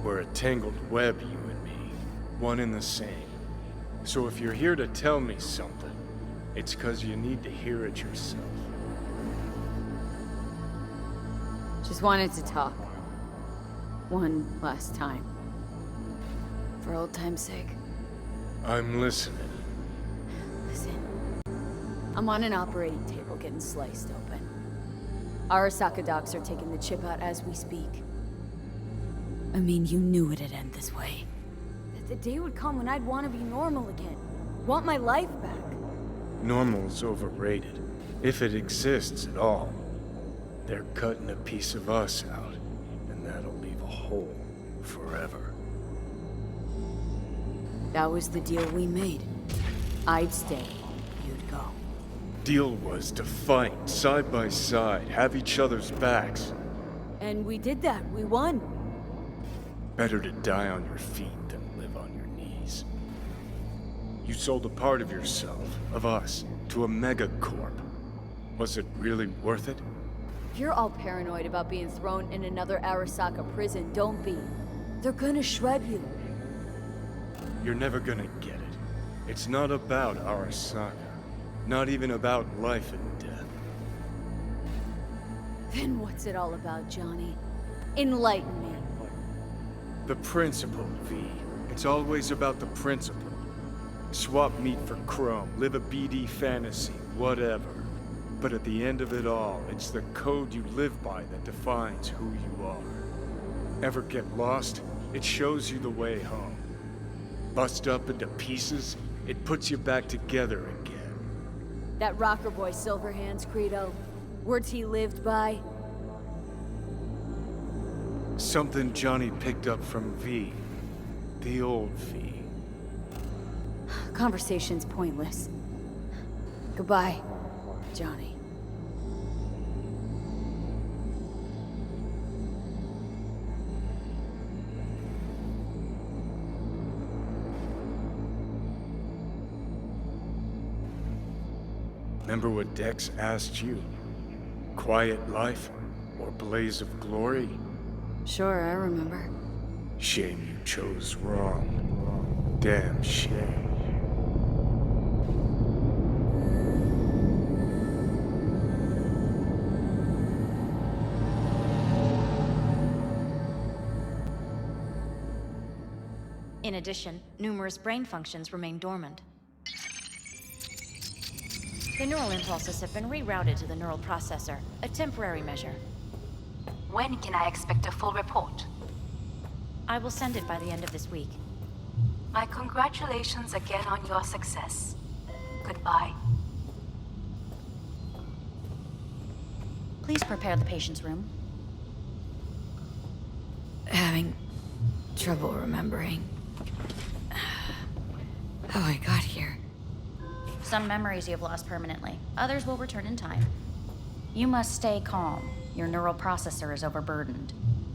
We're a tangled web, you and me. One and the same. So if you're here to tell me something, it's 'cause you need to hear it yourself. Just wanted to talk. One last time. For old time's sake. I'm listening. Listen. I'm on an operating table getting sliced open. Arasaka docs are taking the chip out as we speak. I mean, you knew it'd end this way. That the day would come when I'd want to be normal again. Want my life back. Normal's overrated. If it exists at all. They're cutting a piece of us out, and that'll leave a hole forever. That was the deal we made. I'd stay, you'd deal was to fight side by side, have each other's backs. And we did that. We won. Better to die on your feet than live on your knees. You sold a part of yourself, of us, to a megacorp. Was it really worth it? You're all paranoid about being thrown in another Arasaka prison. Don't be. They're gonna shred you. You're never gonna get it. It's not about Arasaka. Not even about life and death. Then what's it all about, Johnny? Enlighten me. The principle, V. It's always about the principle. Swap meat for chrome, live a BD fantasy, whatever. But at the end of it all, it's the code you live by that defines who you are. Ever get lost? It shows you the way home. Bust up into pieces, it puts you back together again. That rocker boy Silverhand's credo. Words he lived by. Something Johnny picked up from V. The old V. Conversation's pointless. Goodbye, Johnny. Remember what Dex asked you? Quiet life or blaze of glory? Sure, I remember. Shame you chose wrong. Damn shame. In addition, numerous brain functions remain dormant. The neural impulses have been rerouted to the neural processor, a temporary measure. When can I expect a full report? I will send it by the end of this week. My congratulations again on your success. Goodbye. Please prepare the patient's room. Having trouble remembering how I got here. Some memories you have lost permanently. Others will return in time. You must stay calm. Your neural processor is overburdened.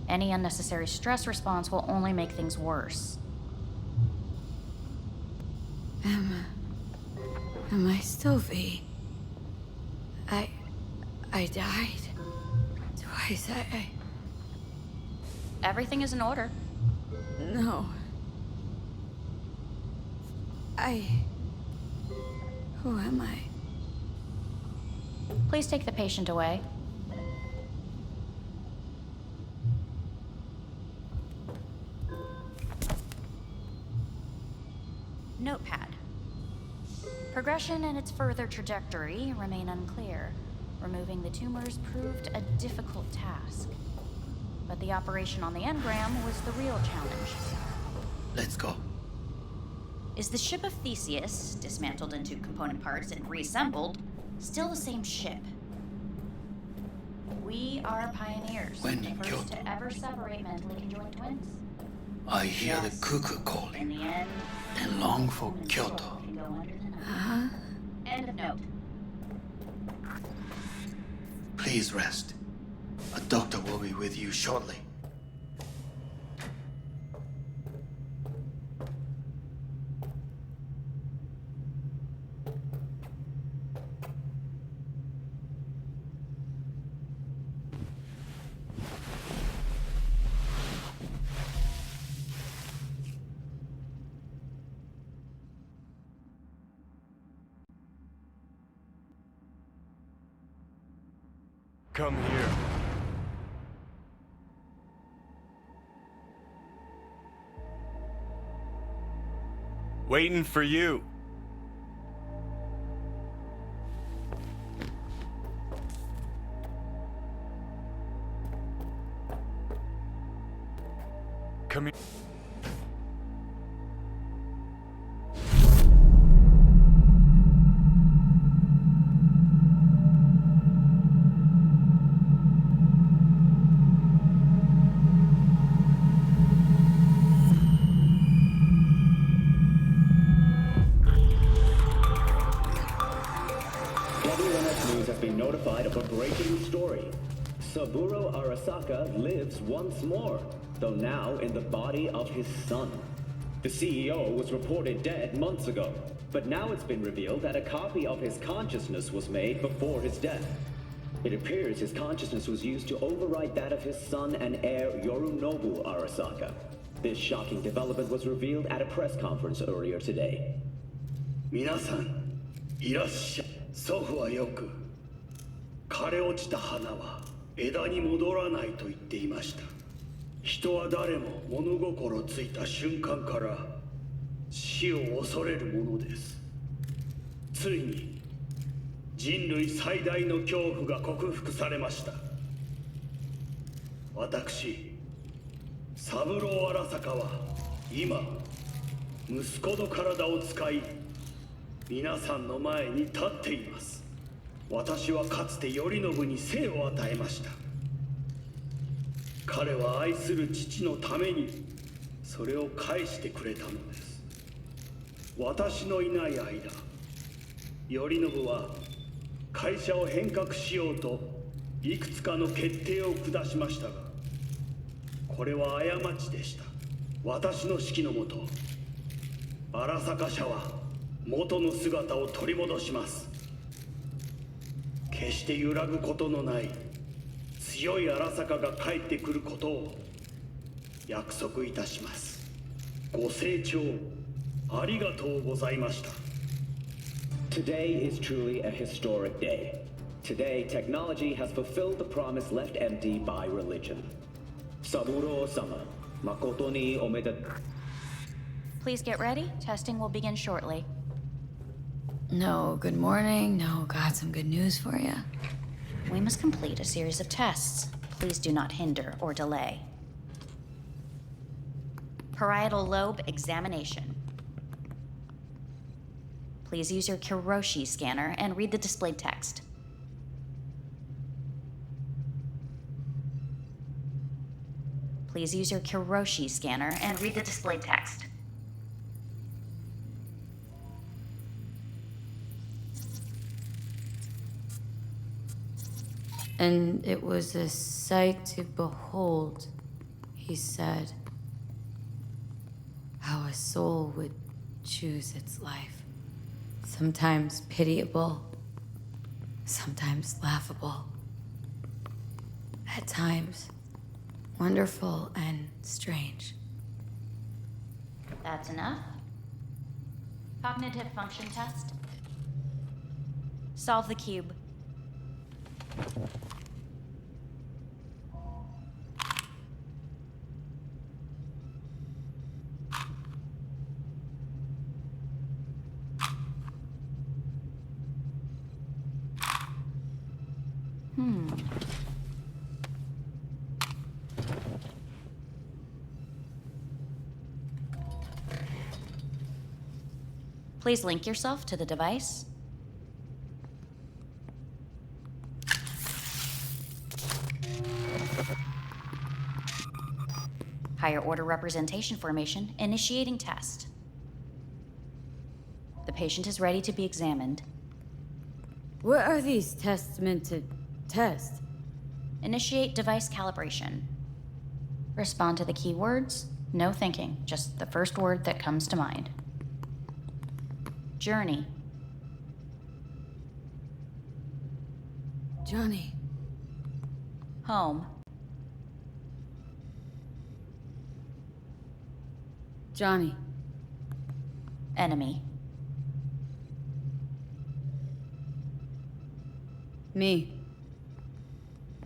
Any unnecessary stress response will only make things worse. Am I still V? I died twice. Everything is in order. No. Who am I? Please take the patient away. Notepad. Progression and its further trajectory remain unclear. Removing the tumors proved a difficult task. But the operation on the engram was the real challenge. Let's go. Is the ship of Theseus, dismantled into component parts and reassembled, still the same ship? We are pioneers, When the in first Kyoto, to ever separate mentally conjoined twins. I hear Yes. the cuckoo calling In the end, and long for Kyoto. can go under the knife. End of note. Please rest. A doctor will be with you shortly. Come here. Waiting for you. Come here. Saburo Arasaka lives once more, though now in the body of his son. The CEO was reported dead months ago, but now it's been revealed that a copy of his consciousness was made before his death. It appears his consciousness was used to override that of his son and heir Yorinobu Arasaka. This shocking development was revealed at a press conference earlier today. 皆さん、いらっしゃい。祖父はよく、枯れ落ちた花は枝に戻らないと言っていました。人は誰も物心ついた瞬間から死を恐れるものです。ついに人類最大の恐怖が克服されました。私、三郎荒坂は今、息子の体を使い、皆さんの前に立っています。私はかつて頼信に生を与えました。彼は愛する父のためにそれを返してくれたのです。私のいない間、頼信は会社を変革しようといくつかの決定を下しましたが、これは過ちでした。私の指揮のもと、荒坂社は元の姿を取り戻します。決して揺らぐことのない強い荒坂が帰ってくることを約束いたします。ご清聴ありがとうございました。Today is truly a historic day. Today, technology has fulfilled the promise left empty by religion. Saburo-sama, makoto ni omedetou. Please get ready. Testing will begin shortly. No, good morning. No, got some good news for you. We must complete a series of tests. Please do not hinder or delay. Parietal lobe examination. Please use your Kiroshi scanner and read the displayed text. Please use your Kiroshi scanner and read the displayed text. And it was a sight to behold, he said, how a soul would choose its life. Sometimes pitiable, sometimes laughable. At times, wonderful and strange. That's enough. Cognitive function test. Solve the cube. Please link yourself to the device. Higher order representation formation, initiating test. The patient is ready to be examined. What are these tests meant to test? Initiate device calibration. Respond to the keywords. No thinking, just the first word that comes to mind. Journey. Johnny. Home. Johnny. Enemy. Me.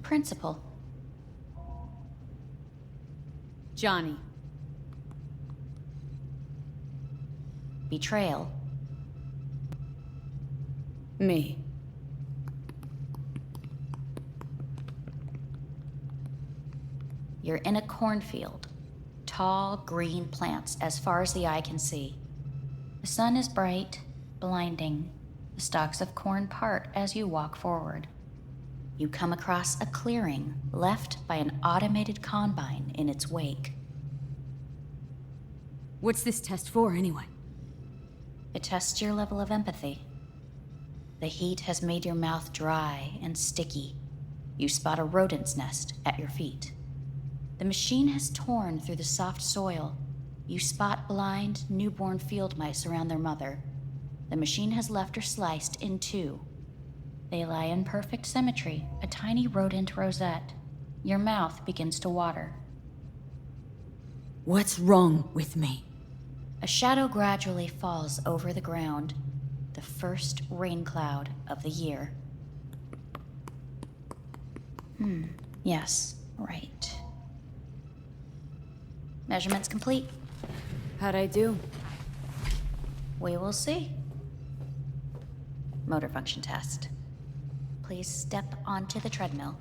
Principal. Johnny. Betrayal. Me. You're in a cornfield. Tall, green plants as far as the eye can see. The sun is bright, blinding. The stalks of corn part as you walk forward. You come across a clearing left by an automated combine in its wake. What's this test for, anyway? It tests your level of empathy. The heat has made your mouth dry and sticky. You spot a rodent's nest at your feet. The machine has torn through the soft soil. You spot blind, newborn field mice around their mother. The machine has left her sliced in two. They lie in perfect symmetry, a tiny rodent rosette. Your mouth begins to water. What's wrong with me? A shadow gradually falls over the ground, the first rain cloud of the year. Yes, right. Measurements complete. How'd I do? We will see. Motor function test. Please step onto the treadmill.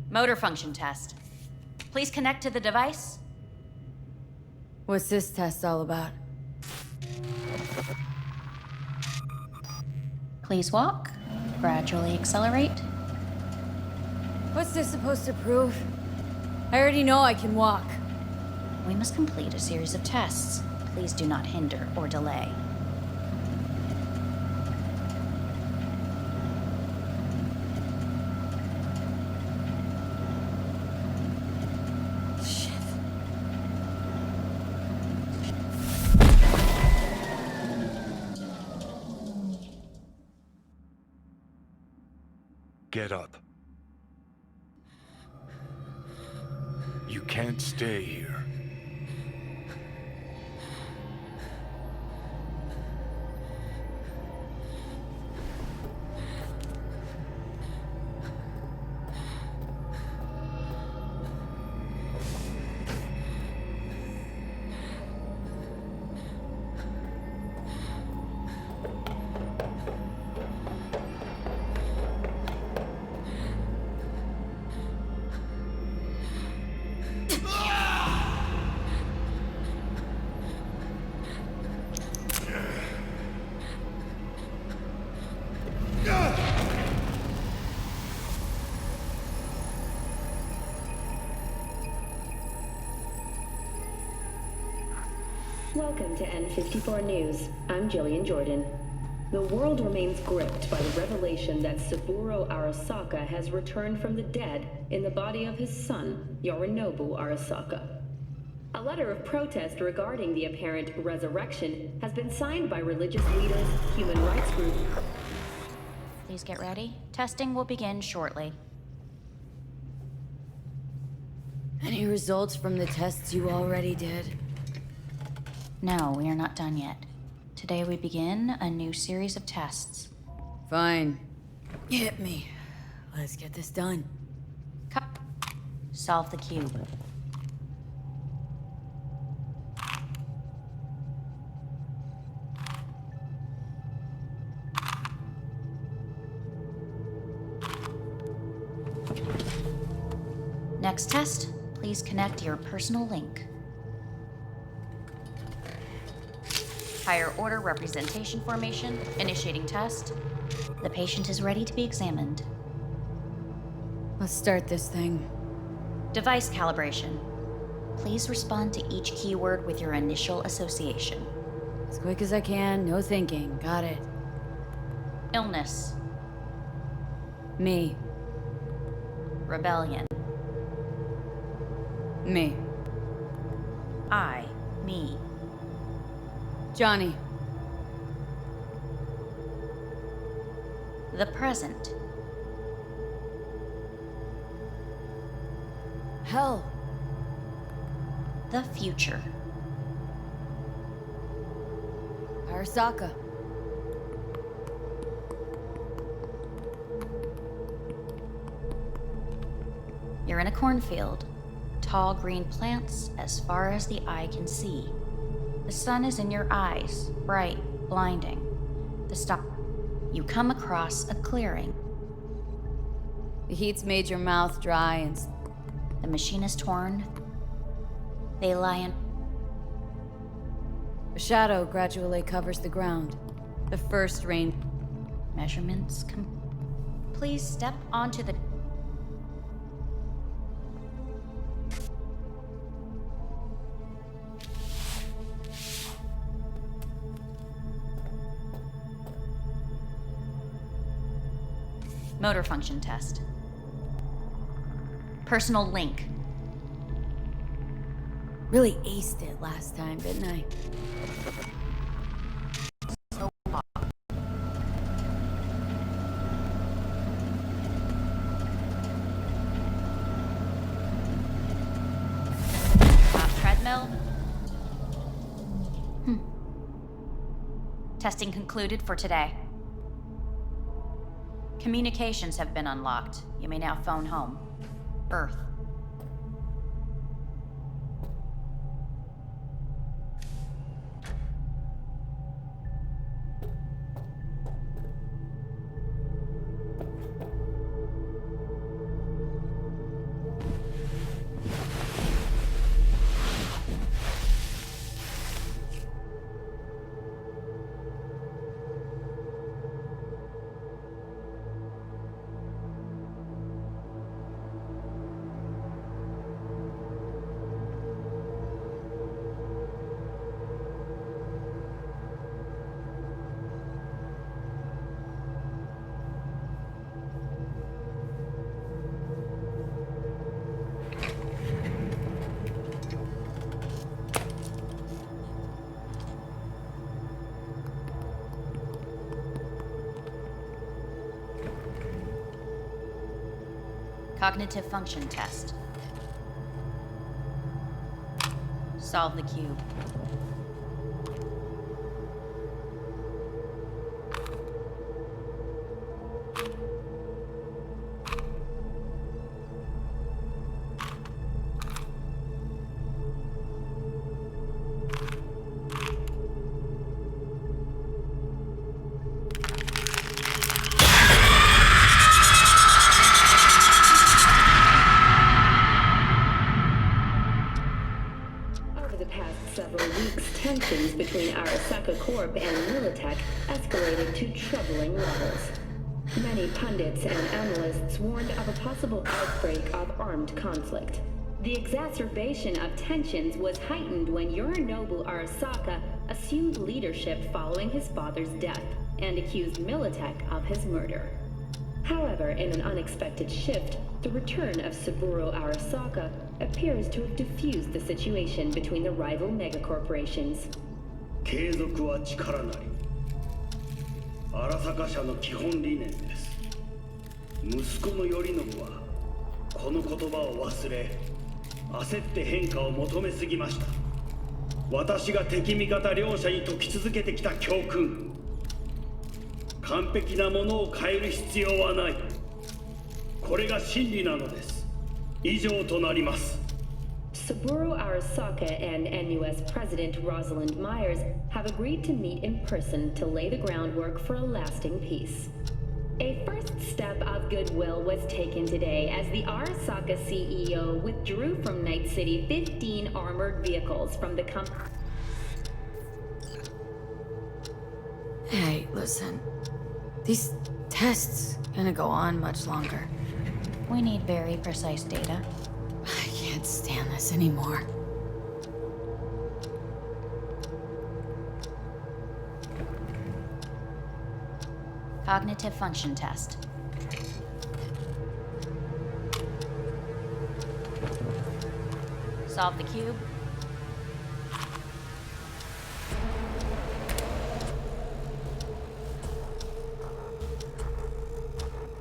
Motor function test. Please connect to the device. What's this test all about? Please walk. Gradually accelerate. What's this supposed to prove? I already know I can walk. We must complete a series of tests. Please do not hinder or delay. Get up. You can't stay here. Welcome to N54 News. I'm Jillian Jordan. The world remains gripped by the revelation that Saburo Arasaka has returned from the dead in the body of his son, Yorinobu Arasaka. A letter of protest regarding the apparent resurrection has been signed by religious leaders, human rights groups. Please get ready. Testing will begin shortly. Any results from the tests you already did? No, we are not done yet. Today we begin a new series of tests. Fine. Hit me. Let's get this done. Cut. Solve the cube. Next test, please connect your personal link. Higher order representation formation, initiating test. The patient is ready to be examined. Let's start this thing. Device calibration. Please respond to each keyword with your initial association. As quick as I can, no thinking. Got it. Illness. Me. Rebellion. Me. Me. Johnny. The present. Hell. The future. Arasaka. You're in a cornfield. Tall green plants as far as the eye can see. The sun is in your eyes, bright, blinding. You come across a clearing. The heat's made your mouth dry and... The machine is torn. They lie in... A shadow gradually covers the ground. The first rain... Measurements Please step onto the... Motor function test. Personal link. Really aced it last time, didn't I? Treadmill. Testing concluded for today. Communications have been unlocked. You may now phone home. Earth. Cognitive function test. Solve the cube. Between Arasaka Corp and Militech escalated to troubling levels. Many pundits and analysts warned of a possible outbreak of armed conflict. The exacerbation of tensions was heightened when Yorinobu Arasaka assumed leadership following his father's death and accused Militech of his murder. However, in an unexpected shift, the return of Saburo Arasaka appears to have diffused the situation between the rival megacorporations. 継続は力なり。荒坂社の基本理念です。息子の頼信はこの言葉を忘れ、焦って変化を求めすぎました。私が敵味方両者に説き続けてきた教訓。完璧なものを変える必要はない。これが真理なのです。以上となります。 Saburo Arasaka and NUS President Rosalind Myers have agreed to meet in person to lay the groundwork for a lasting peace. A first step of goodwill was taken today as the Arasaka CEO withdrew from Night City 15 armored vehicles from the company. Hey, listen. These tests gonna go on much longer. We need very precise data. I can't stand this anymore. Cognitive function test. Solve the cube.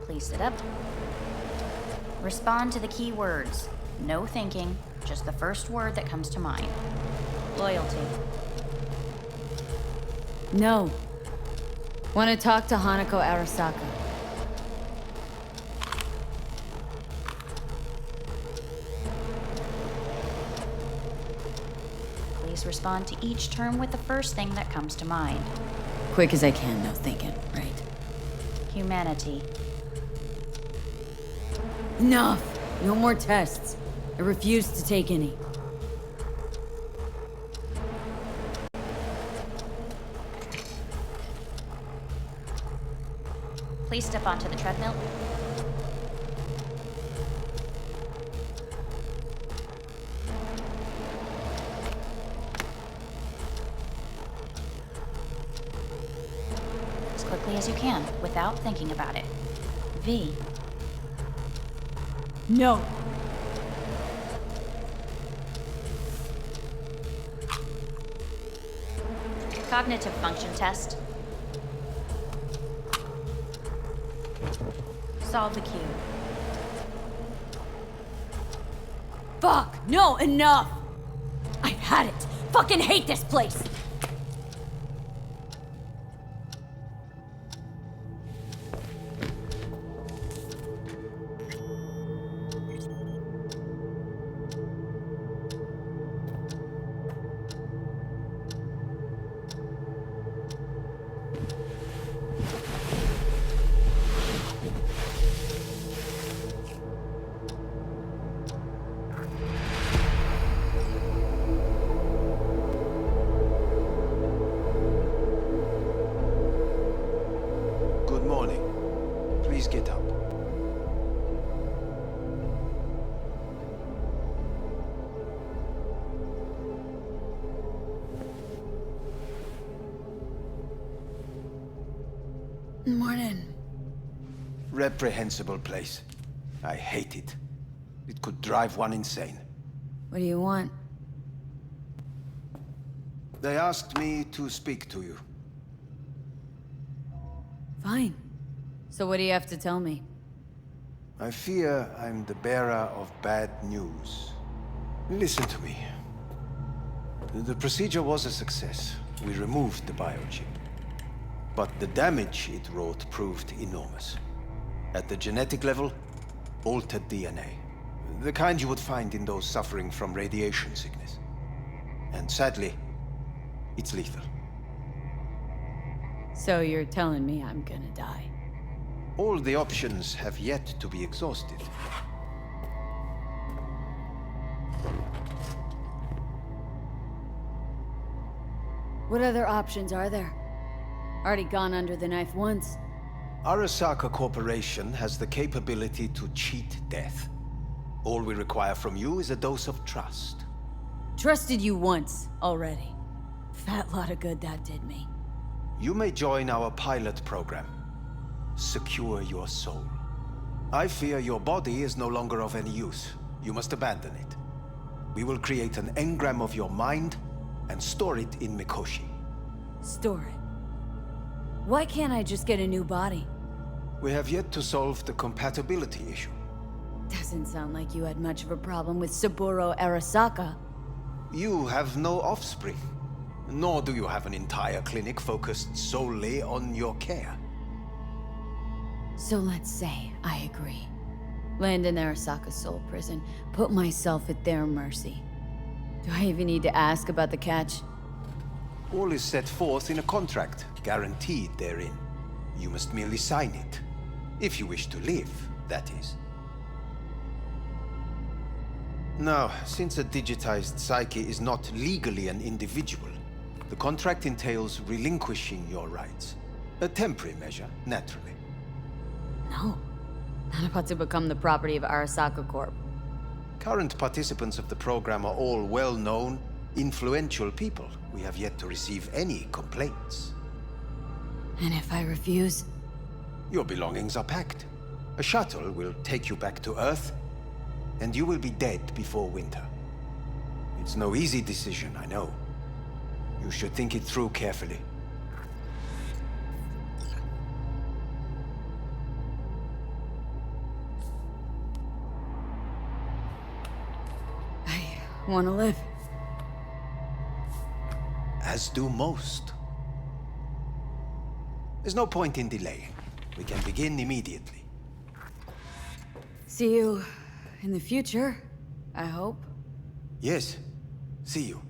Please sit up. Respond to the key words. No thinking, just the first word that comes to mind. Loyalty. No. Want to talk to Hanako Arasaka. Please respond to each term with the first thing that comes to mind. Quick as I can, no thinking, right? Humanity. Enough! No more tests. I refuse to take any. Please step onto the treadmill. As quickly as you can, without thinking about it. V. No. Cognitive function test. Solve the cube. Fuck! No, enough! I've had it! Fucking hate this place! Good morning. Please get up. Morning. Reprehensible place. I hate it. It could drive one insane. What do you want? They asked me to speak to you. Fine. So what do you have to tell me? I fear I'm the bearer of bad news. Listen to me. The procedure was a success. We removed the biochip. But the damage it wrought proved enormous. At the genetic level, altered DNA. The kind you would find in those suffering from radiation sickness. And sadly, it's lethal. So you're telling me I'm gonna die? All the options have yet to be exhausted. What other options are there? Already gone under the knife once. Arasaka Corporation has the capability to cheat death. All we require from you is a dose of trust. Trusted you once already. Fat lot of good that did me. You may join our pilot program. Secure your soul. I fear your body is no longer of any use. You must abandon it. We will create an engram of your mind and store it in Mikoshi. Store it? Why can't I just get a new body? We have yet to solve the compatibility issue. Doesn't sound like you had much of a problem with Saburo Arasaka. You have no offspring. Nor do you have an entire clinic focused solely on your care. So let's say I agree. Land in Arasaka's soul prison, put myself at their mercy. Do I even need to ask about the catch? All is set forth in a contract, guaranteed therein. You must merely sign it. If you wish to live, that is. Now, since a digitized psyche is not legally an individual, the contract entails relinquishing your rights. A temporary measure, naturally. No. Not about to become the property of Arasaka Corp. Current participants of the program are all well-known, influential people. We have yet to receive any complaints. And if I refuse? Your belongings are packed. A shuttle will take you back to Earth, and you will be dead before winter. It's no easy decision, I know. You should think it through carefully. I want to live. As do most. There's no point in delaying. We can begin immediately. See you in the future, I hope. Yes. See you.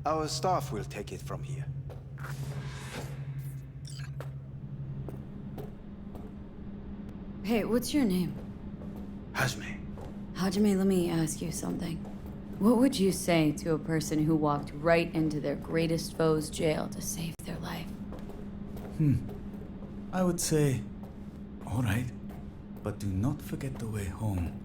Our staff will take it from here. Hey, what's your name? Hajime. Hajime, let me ask you something. What would you say to a person who walked right into their greatest foe's jail to save their life? I would say, all right, but do not forget the way home.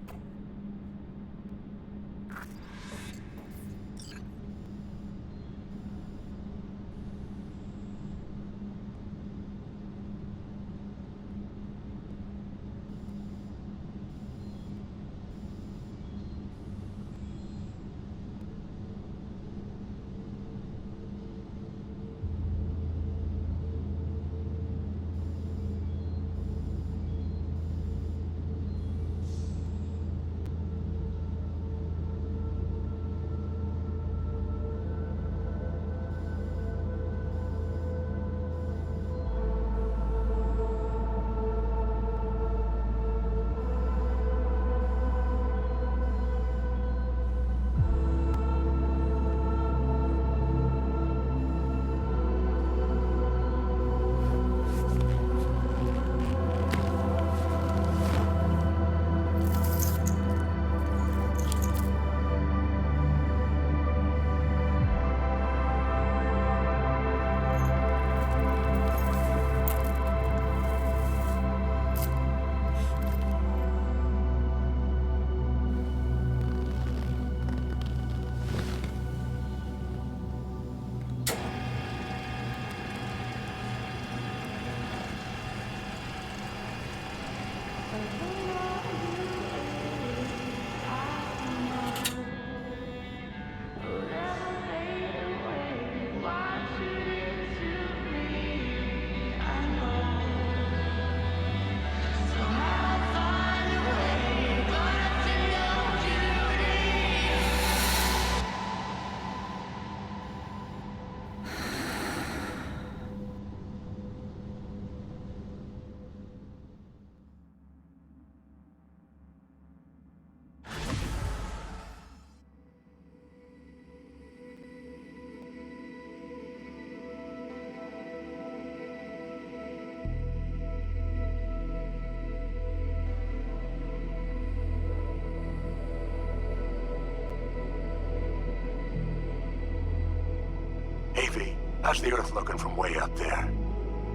How's the Earth looking from way up there?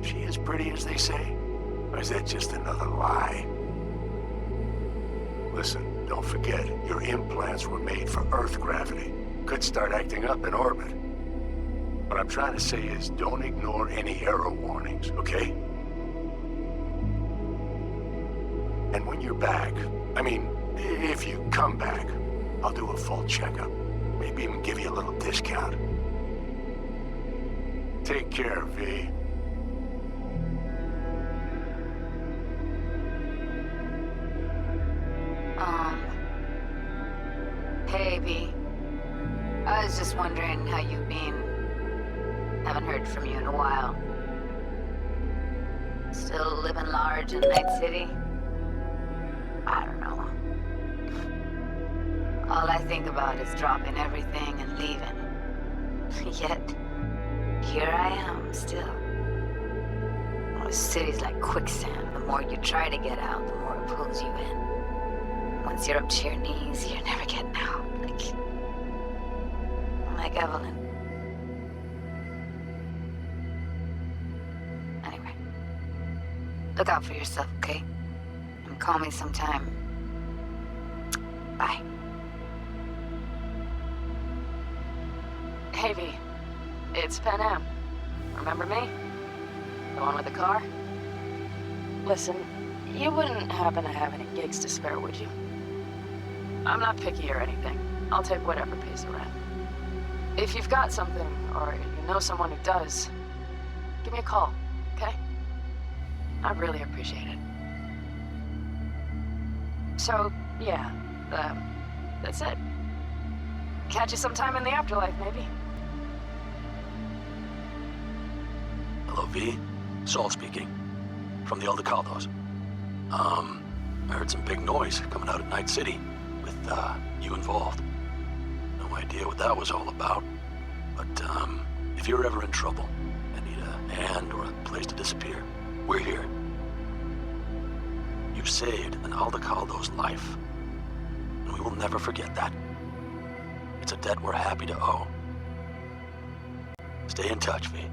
She as pretty as they say? Or is that just another lie? Listen, don't forget, your implants were made for Earth gravity. Could start acting up in orbit. What I'm trying to say is, don't ignore any error warnings, okay? And when you're back, I mean, if you come back, I'll do a full checkup. Maybe even give you a little discount. Take care, V. Hey, V. I was just wondering how you've been. Haven't heard from you in a while. Still living large in Night City? I don't know. All I think about is dropping everything and leaving. Yet, here I am, still. Oh, the city's like quicksand. The more you try to get out, the more it pulls you in. Once you're up to your knees, you're never getting out. Like Evelyn. Anyway, look out for yourself, okay? And call me sometime. Bye. Hey, V. It's Pan Am. Remember me? The one with the car? Listen, you wouldn't happen to have any gigs to spare, would you? I'm not picky or anything. I'll take whatever pays the rent. If you've got something, or you know someone who does, give me a call, okay? I'd really appreciate it. So, yeah, that's it. Catch you sometime in the afterlife, maybe. Hello, V. Saul speaking. From the Aldecaldos. I heard some big noise coming out of Night City, with, you involved. No idea what that was all about. But, if you're ever in trouble and need a hand or a place to disappear, we're here. You saved an Aldecaldo's life. And we will never forget that. It's a debt we're happy to owe. Stay in touch, V.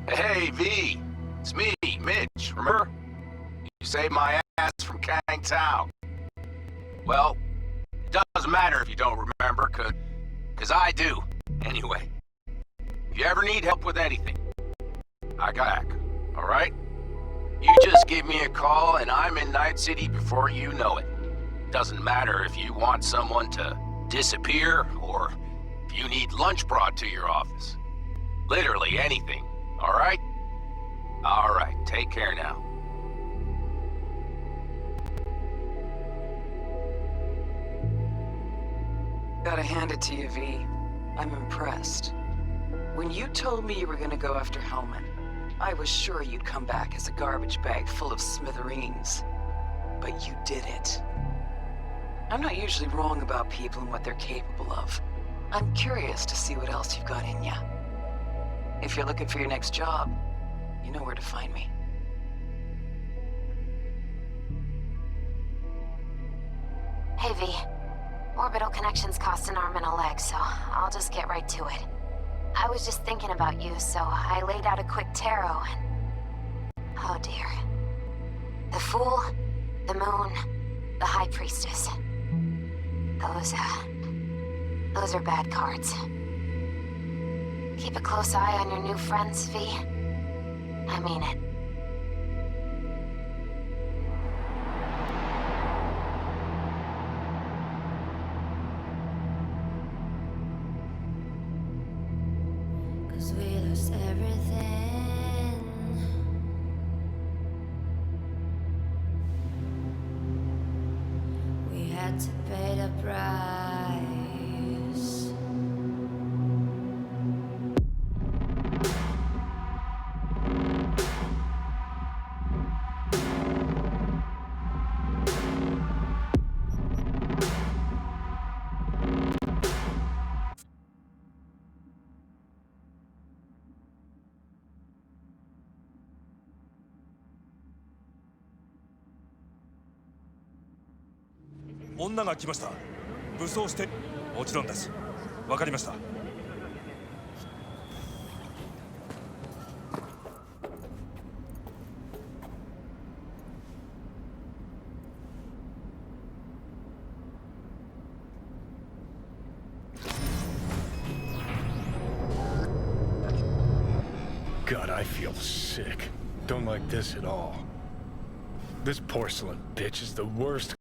Hey, V. It's me, Mitch, remember? You saved my ass from Kang Tao. Well, it doesn't matter if you don't remember, cause I do. Anyway, if you ever need help with anything, I got back, alright? You just give me a call and I'm in Night City before you know it. Doesn't matter if you want someone to disappear or if you need lunch brought to your office. Literally anything, alright? Alright, take care now. Gotta hand it to you, V. I'm impressed. When you told me you were gonna go after Hellman, I was sure you'd come back as a garbage bag full of smithereens. But you did it. I'm not usually wrong about people and what they're capable of. I'm curious to see what else you've got in ya. If you're looking for your next job, you know where to find me. Hey, V. Orbital connections cost an arm and a leg, so I'll just get right to it. I was just thinking about you, so I laid out a quick tarot and... oh dear. The Fool, the Moon, the High Priestess. Those are bad cards. Keep a close eye on your new friends, V. I mean it. Cause we lost everything. We had to pay the price. もちろんです。わかりました。God, I feel sick. Don't like this at all. This porcelain bitch is the worst